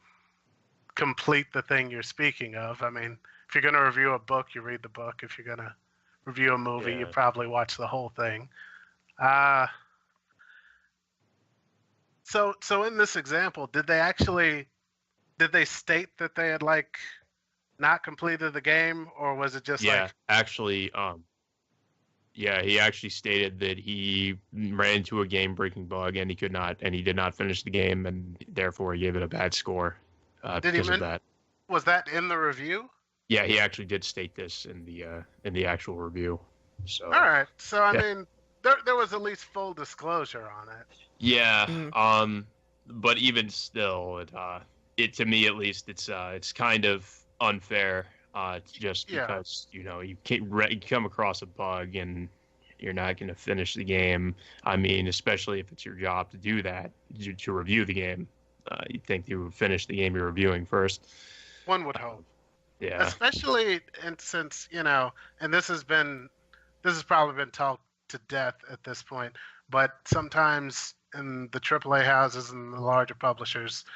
complete the thing you're speaking of. I mean, if you're going to review a book, you read the book. If you're going to review a movie, you probably watch the whole thing. So in this example, did they state that they had like not completed the game, or was it just like? Actually, yeah, he actually stated that he ran into a game-breaking bug and he did not finish the game, and therefore he gave it a bad score because of that. Was that in the review? Yeah, he actually did state this in the actual review. So. All right. So I mean, there was at least full disclosure on it. Yeah. But even still, it to me at least, it's kind of unfair. Just because you come across a bug and you're not going to finish the game. I mean, especially if it's your job to do that, to review the game. You'd think you would finish the game you're reviewing first. One would hope. Yeah. Especially since and this has probably been talked to death at this point. But sometimes in the AAA houses and the larger publishers,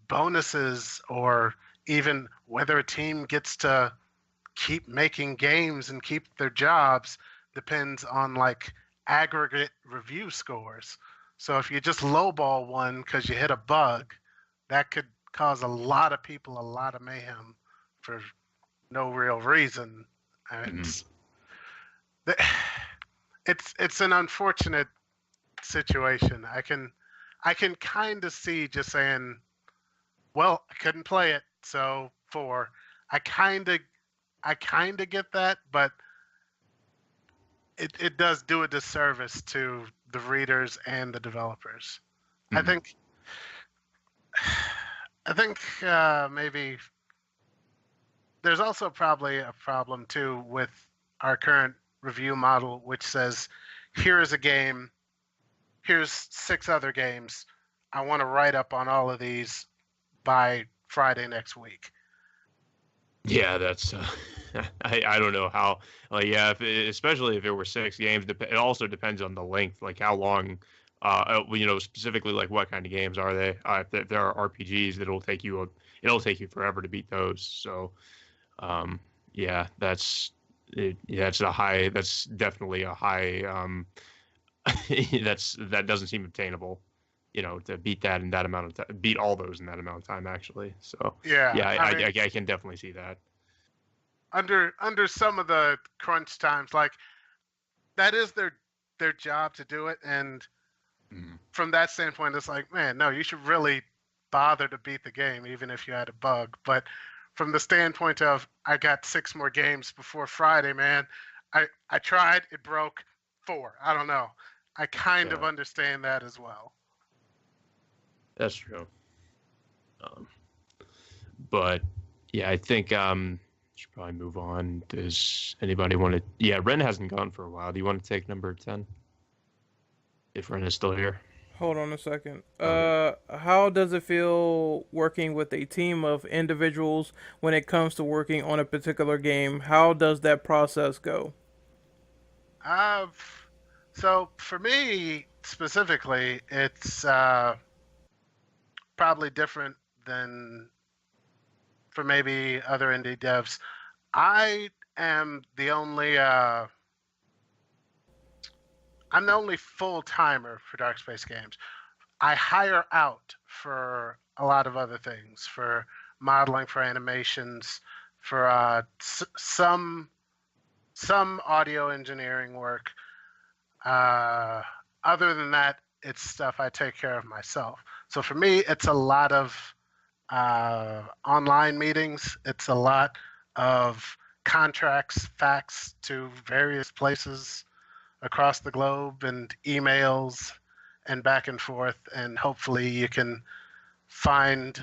bonuses or even whether a team gets to keep making games and keep their jobs depends on like aggregate review scores. So if you just lowball one because you hit a bug, that could cause a lot of people a lot of mayhem for no real reason. And it's an unfortunate situation. I can kind of see just saying, well, I couldn't play it, so 4. I kind of get that, but it does do a disservice to the readers and the developers. I think maybe there's also probably a problem too with our current review model, which says, here is a game, here's 6 other games. I want to write up on all of these by Friday next week. Yeah, that's I don't know how. Like, yeah, especially if it were 6 games, it also depends on the length, like how long. Specifically, like what kind of games are they? If there are RPGs, it'll take you forever to beat those. So, yeah, that's definitely a high. That doesn't seem obtainable. To beat that in that amount of time, beat all those in that amount of time, actually. So I can definitely see that. Under some of the crunch times, like that is their job to do it, and from that standpoint, it's like, man, no, you should really bother to beat the game, even if you had a bug. But from the standpoint of, I got 6 more games before Friday, man. I tried, it broke. 4. I don't know. I kind of understand that as well. That's true. But yeah, I think should probably move on. Does anybody want to? Yeah, Ren hasn't gone for a while. Do you want to take number 10? If Ren is still here. Hold on a second. How does it feel working with a team of individuals when it comes to working on a particular game? How does that process go? So for me specifically, it's probably different than for maybe other indie devs. I am the only I'm the only full-timer for Dark Space Games. I hire out for a lot of other things, for modeling, for animations, for some audio engineering work. Other than that, it's stuff I take care of myself. So for me, it's a lot of online meetings. It's a lot of contracts, fax to various places across the globe, and emails and back and forth. And hopefully you can find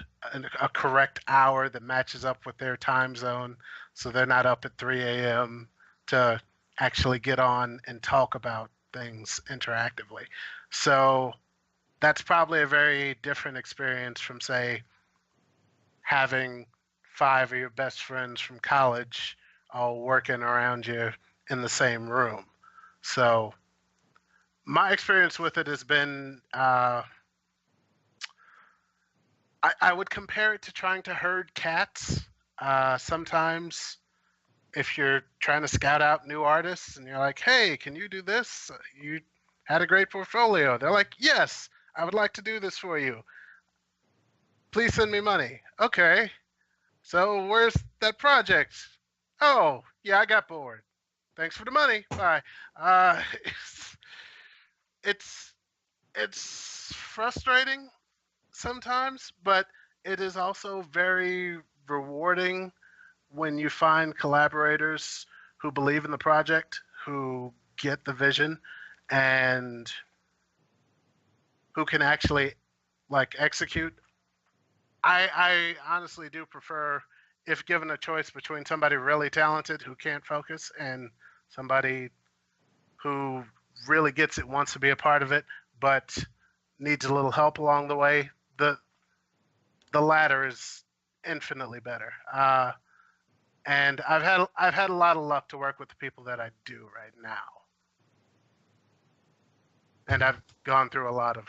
a correct hour that matches up with their time zone, so they're not up at 3 a.m. to actually get on and talk about things interactively. So that's probably a very different experience from, say, having 5 of your best friends from college all working around you in the same room. So My experience with it has been, I would compare it to trying to herd cats. Sometimes if you're trying to scout out new artists and you're like, hey, can you do this? You had a great portfolio. They're like, yes, I would like to do this for you. Please send me money. Okay. So where's that project? Oh, yeah, I got bored. Thanks for the money. Bye. Uh, it's it's frustrating sometimes, but it is also very rewarding when you find collaborators who believe in the project, who get the vision, and who can actually like execute. I honestly do prefer, if given a choice between somebody really talented who can't focus and somebody who really gets it, wants to be a part of it, but needs a little help along the way, the latter is infinitely better. And I've had a lot of luck to work with the people that I do right now, and I've gone through a lot of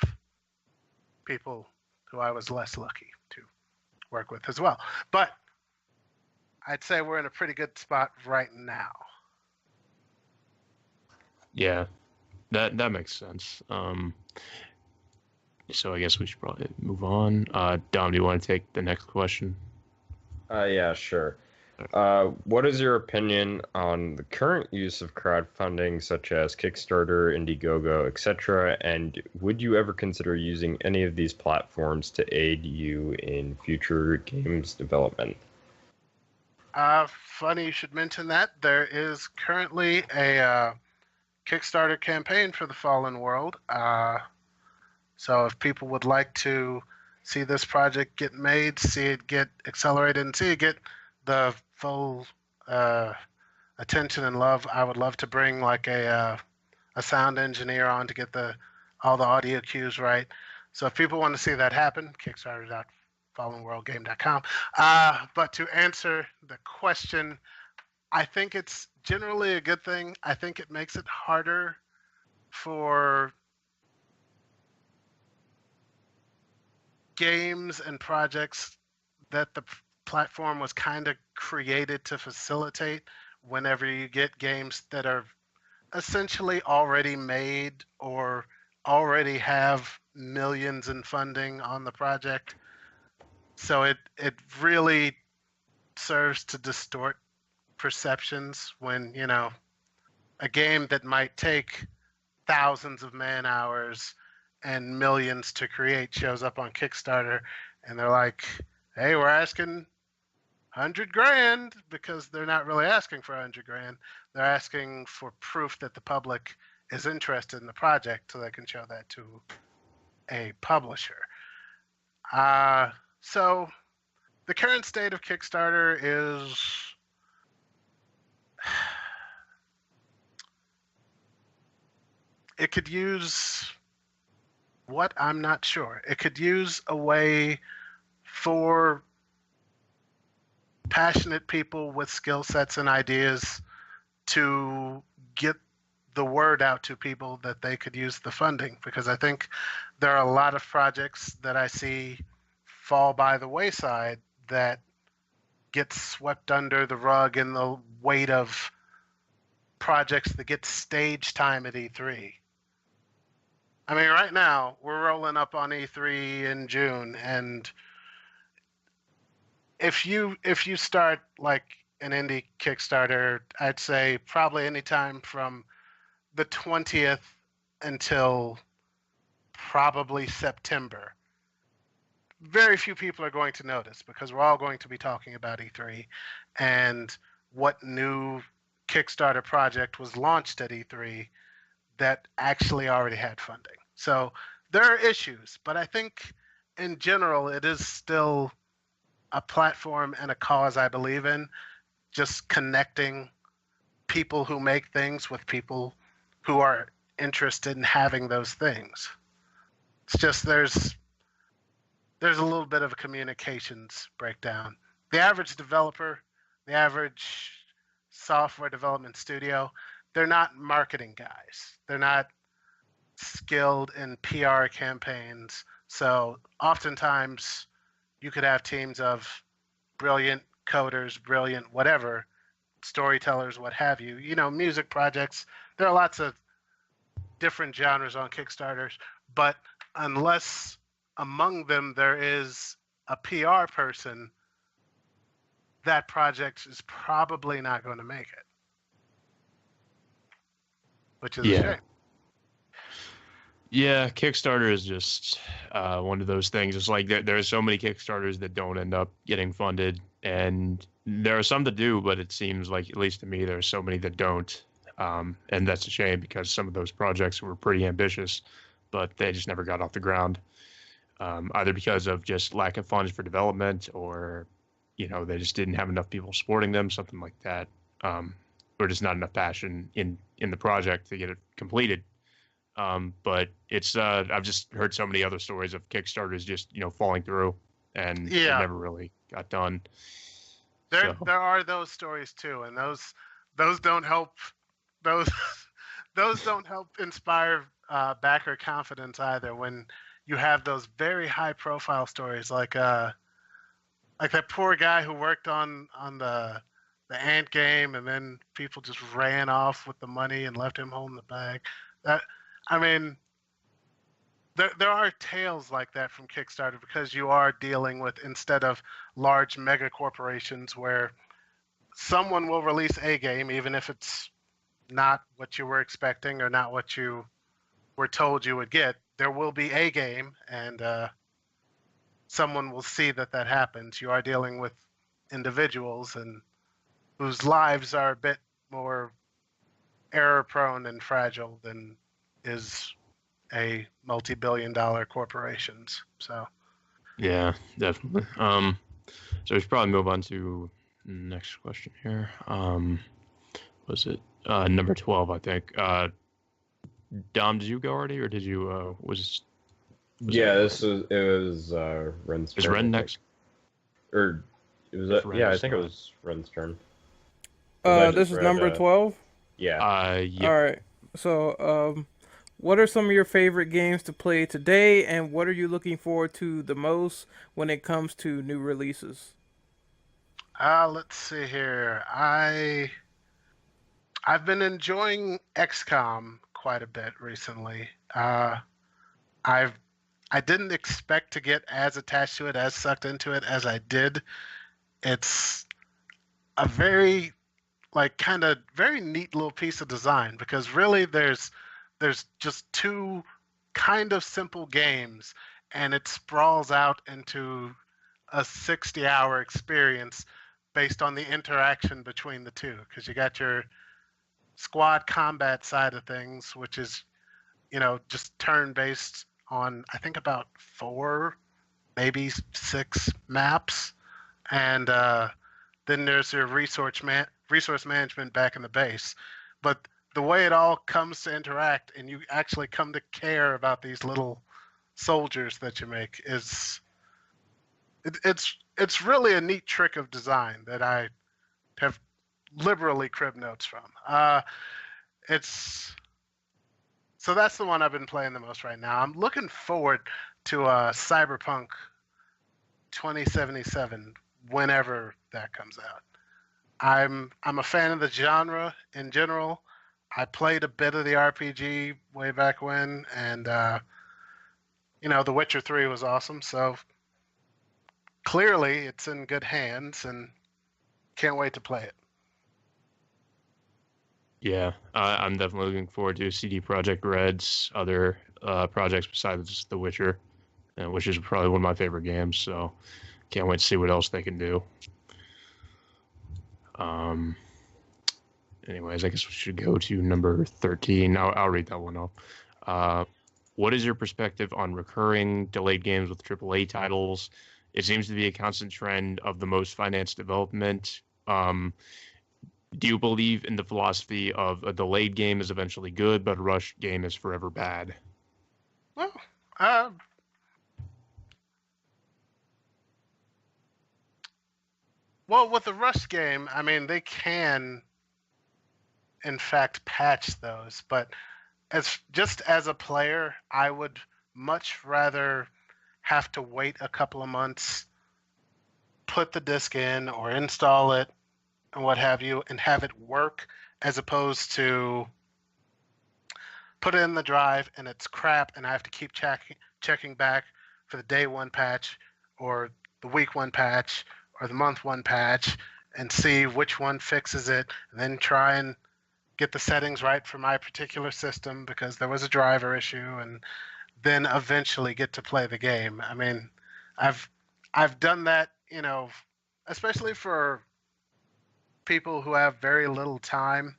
people who I was less lucky to work with as well. But I'd say we're in a pretty good spot right now. Yeah, that makes sense. So I guess we should probably move on. Dom, do you want to take the next question? Yeah, sure. What is your opinion on the current use of crowdfunding, such as Kickstarter, Indiegogo, etc.? And would you ever consider using any of these platforms to aid you in future games development? Funny you should mention that. There is currently a Kickstarter campaign for the Fallen World. So if people would like to see this project get made, see it get accelerated, and see it get the full attention and love, I would love to bring like a sound engineer on to get all the audio cues right. So if people want to see that happen, kickstarter.fallenworldgame.com. But to answer the question, I think it's generally a good thing. I think it makes it harder for games and projects that the platform was kind of created to facilitate. Whenever you get games that are essentially already made or already have millions in funding on the project. So it really serves to distort perceptions when, you know, a game that might take thousands of man hours and millions to create shows up on Kickstarter and they're like, hey, we're asking 100 grand, because they're not really asking for 100 grand. They're asking for proof that the public is interested in the project so they can show that to a publisher. So the current state of Kickstarter is it could use what? I'm not sure. It could use a way for passionate people with skill sets and ideas to get the word out to people that they could use the funding, because I think there are a lot of projects that I see fall by the wayside that get swept under the rug in the weight of projects that get stage time at E3. I mean, right now we're rolling up on E3 in June, and if you start like an indie Kickstarter, I'd say probably anytime from the 20th until probably September, very few people are going to notice, because we're all going to be talking about E3 and what new Kickstarter project was launched at E3 that actually already had funding. So there are issues, but I think in general it is still a platform and a cause I believe in, just connecting people who make things with people who are interested in having those things. It's just there's a little bit of a communications breakdown. The average developer, the average software development studio, they're not marketing guys. They're not skilled in PR campaigns. So oftentimes you could have teams of brilliant coders, brilliant whatever, storytellers, what have you. You know, music projects. There are lots of different genres on Kickstarters, but unless among them there is a PR person, that project is probably not going to make it, which is a shame. Yeah, Kickstarter is just one of those things. It's like there are so many Kickstarters that don't end up getting funded, and there are some that do, but it seems like, at least to me, there are so many that don't. And that's a shame because some of those projects were pretty ambitious, but they just never got off the ground, either because of just lack of funds for development, or they just didn't have enough people supporting them, something like that, or just not enough passion in the project to get it completed. But it's I've just heard so many other stories of Kickstarters just falling through, and it never really got done. There are those stories too, and those don't help. Those don't help inspire backer confidence either. When you have those very high profile stories, like that poor guy who worked on the Ant game, and then people just ran off with the money and left him holding the bag. There are tales like that from Kickstarter, because you are dealing with, instead of large mega corporations where someone will release a game, even if it's not what you were expecting or not what you were told you would get, there will be a game, and someone will see that happens. You are dealing with individuals and whose lives are a bit more error prone and fragile than is a multi-billion-dollar corporations. So yeah, definitely. So we should probably move on to the next question here. Was it number 12, I think? Dom, did you go already, or did you was yeah, it was Ren's turn. Is Ren next? Or it was I think it was Ren's turn. This is number 12? Yeah. Yeah. All right. So, what are some of your favorite games to play today, and what are you looking forward to the most when it comes to new releases? Let's see here. I've been enjoying XCOM quite a bit recently. I didn't expect to get as attached to it, as sucked into it as I did. It's a very very neat little piece of design, because really there's just two kind of simple games, and it sprawls out into a 60-hour experience based on the interaction between the two. Because you got your squad combat side of things, which is just turn-based on, I think, about 4, maybe 6 maps, and then there's your resource management back in the base. But the way it all comes to interact, and you actually come to care about these little soldiers that you make, it's really a neat trick of design that I have liberally cribbed notes from. So that's the one I've been playing the most right now. I'm looking forward to Cyberpunk 2077 whenever that comes out. I'm a fan of the genre in general. I played a bit of the RPG way back when, and The Witcher 3 was awesome. So clearly it's in good hands, and can't wait to play it. Yeah, I'm definitely looking forward to CD Projekt Red's other projects besides The Witcher, which is probably one of my favorite games. So can't wait to see what else they can do. Anyways, I guess we should go to number 13. I'll read that one off. What is your perspective on recurring delayed games with AAA titles? It seems to be a constant trend of the most financed development. Do you believe in the philosophy of a delayed game is eventually good, but a rushed game is forever bad? Well, with the rush game, I mean, they can, in fact, patch those, but as a player, I would much rather have to wait a couple of months, put the disc in or install it and what have you, and have it work, as opposed to put it in the drive and it's crap and I have to keep checking back for the day one patch or the week one patch or the month one patch and see which one fixes it, and then try and get the settings right for my particular system because there was a driver issue, and then eventually get to play the game. I mean, I've done that, especially for people who have very little time,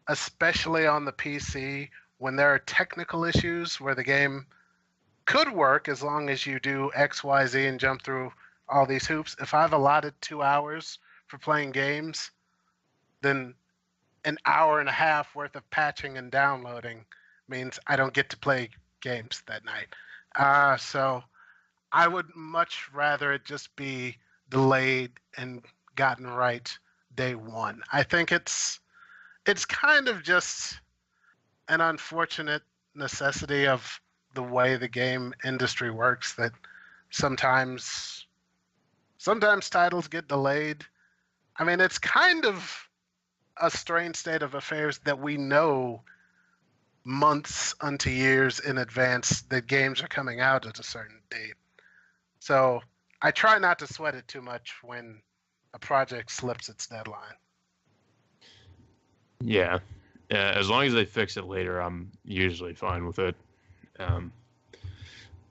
especially on the PC, when there are technical issues where the game could work as long as you do X, Y, Z and jump through all these hoops. If I've allotted 2 hours for playing games, then an hour and a half worth of patching and downloading means I don't get to play games that night. So I would much rather it just be delayed and gotten right day one. I think it's kind of just an unfortunate necessity of the way the game industry works that sometimes titles get delayed. I mean, it's kind of a strange state of affairs that we know months unto years in advance that games are coming out at a certain date. So I try not to sweat it too much when a project slips its deadline. Yeah. As long as they fix it later, I'm usually fine with it.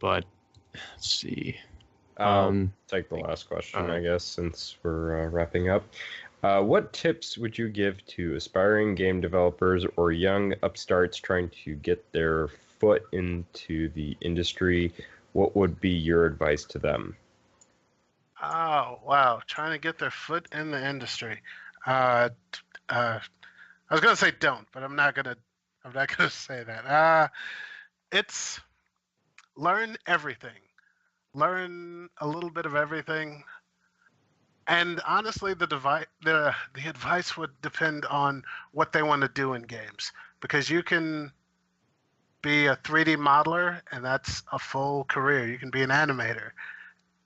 But let's see. I'll take the last question, I guess, since we're wrapping up. What tips would you give to aspiring game developers or young upstarts trying to get their foot into the industry? What would be your advice to them? Oh, wow. Trying to get their foot in the industry. I was going to say don't, but I'm not going to say that. It's learn everything. Learn a little bit of everything. And honestly, the advice would depend on what they want to do in games, because you can be a 3D modeler and that's a full career. You can be an animator.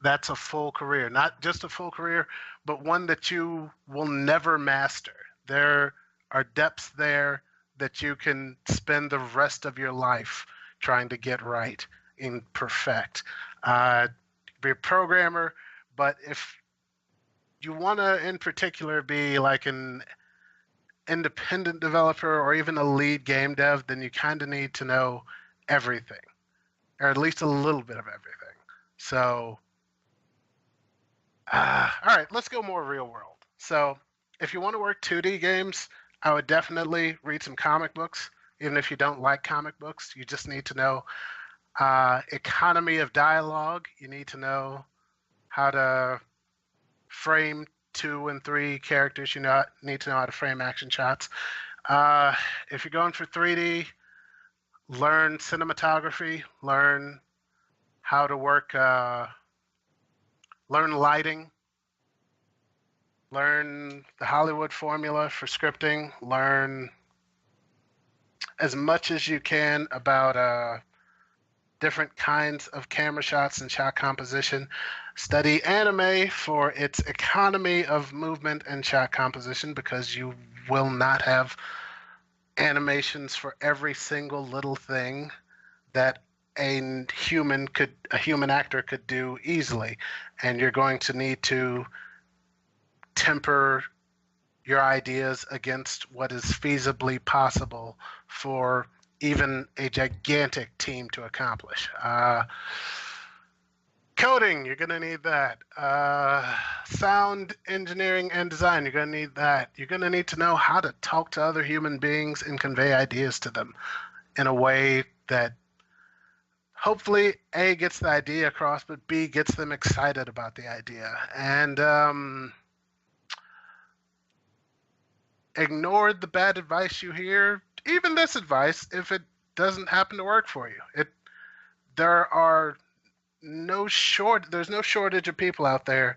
That's a full career. Not just a full career, but one that you will never master. There are depths there that you can spend the rest of your life trying to get right and perfect. Be a programmer, but if you want to, in particular, be like an independent developer or even a lead game dev, then you kind of need to know everything, or at least a little bit of everything. So, all right, let's go more real world. So, if you want to work 2D games, I would definitely read some comic books. Even if you don't like comic books, you just need to know economy of dialogue. You need to know how to frame 2 and 3 characters. You need to know how to frame action shots. If you're going for 3D, learn cinematography, learn how to work, learn lighting, learn the Hollywood formula for scripting, learn as much as you can about different kinds of camera shots and shot composition. Study anime for its economy of movement and shot composition, because you will not have animations for every single little thing that a human actor could do easily, and you're going to need to temper your ideas against what is feasibly possible for even a gigantic team to accomplish. Coding, you're going to need that. Sound engineering and design, you're going to need that. You're going to need to know how to talk to other human beings and convey ideas to them in a way that hopefully A, gets the idea across, but B, gets them excited about the idea. And ignore the bad advice you hear, even this advice, if it doesn't happen to work for you. There's no shortage of people out there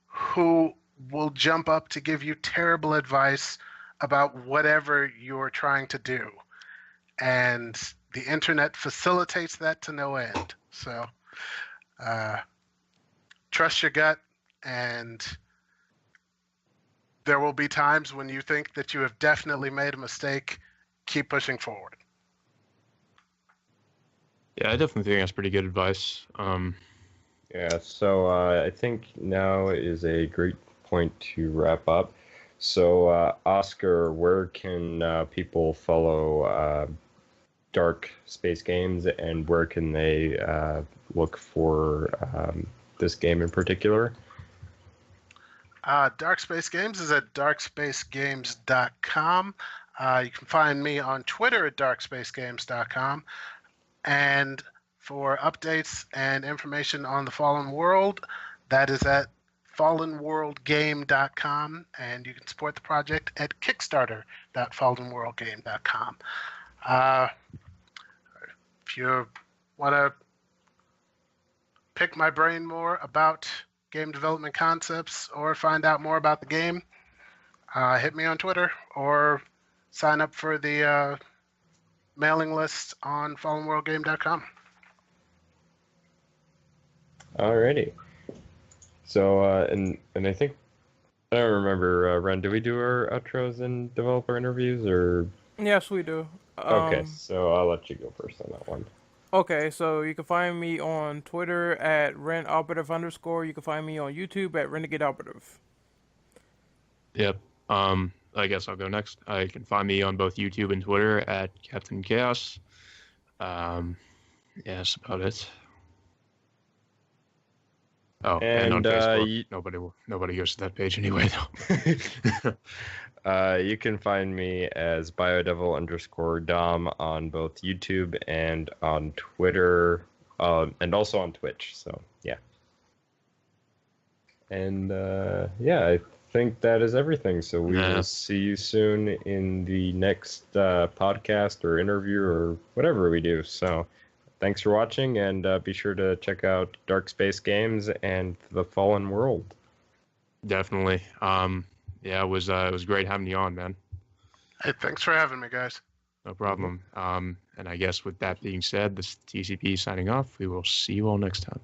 who will jump up to give you terrible advice about whatever you're trying to do. and the internet facilitates that to no end. So trust your gut, and there will be times when you think that you have definitely made a mistake. Keep pushing forward. Yeah, I definitely think that's pretty good advice. Yeah, so I think now is a great point to wrap up. So, Oscar, where can people follow Dark Space Games, and where can they look for this game in particular? Dark Space Games is at darkspacegames.com. You can find me on Twitter at darkspacegames.com. And for updates and information on the Fallen World, that is at fallenworldgame.com. And you can support the project at kickstarter.fallenworldgame.com. If you want to pick my brain more about game development concepts or find out more about the game, hit me on Twitter or sign up for the mailing list on fallenworldgame.com. Alrighty. So, and I think, I don't remember, Ren, do we do our outros and developer interviews, or? Yes, we do. Okay, so I'll let you go first on that one. Okay, so you can find me on Twitter at RentOperative_. You can find me on YouTube at Renegade Operative. Yep. I guess I'll go next. You can find me on both YouTube and Twitter at Captain Chaos. Yeah, that's about it. Oh, and on Facebook. Nobody goes to that page anyway, though. You can find me as biodevil_Dom on both YouTube and on Twitter, and also on Twitch. So yeah. And yeah, I think that is everything. So we will see you soon in the next podcast or interview or whatever we do. So thanks for watching, and be sure to check out Dark Space Games and The Fallen World. Definitely. Yeah, it was great having you on, man. Hey, thanks for having me, guys. No problem. And I guess with that being said, this is TCP signing off. We will see you all next time.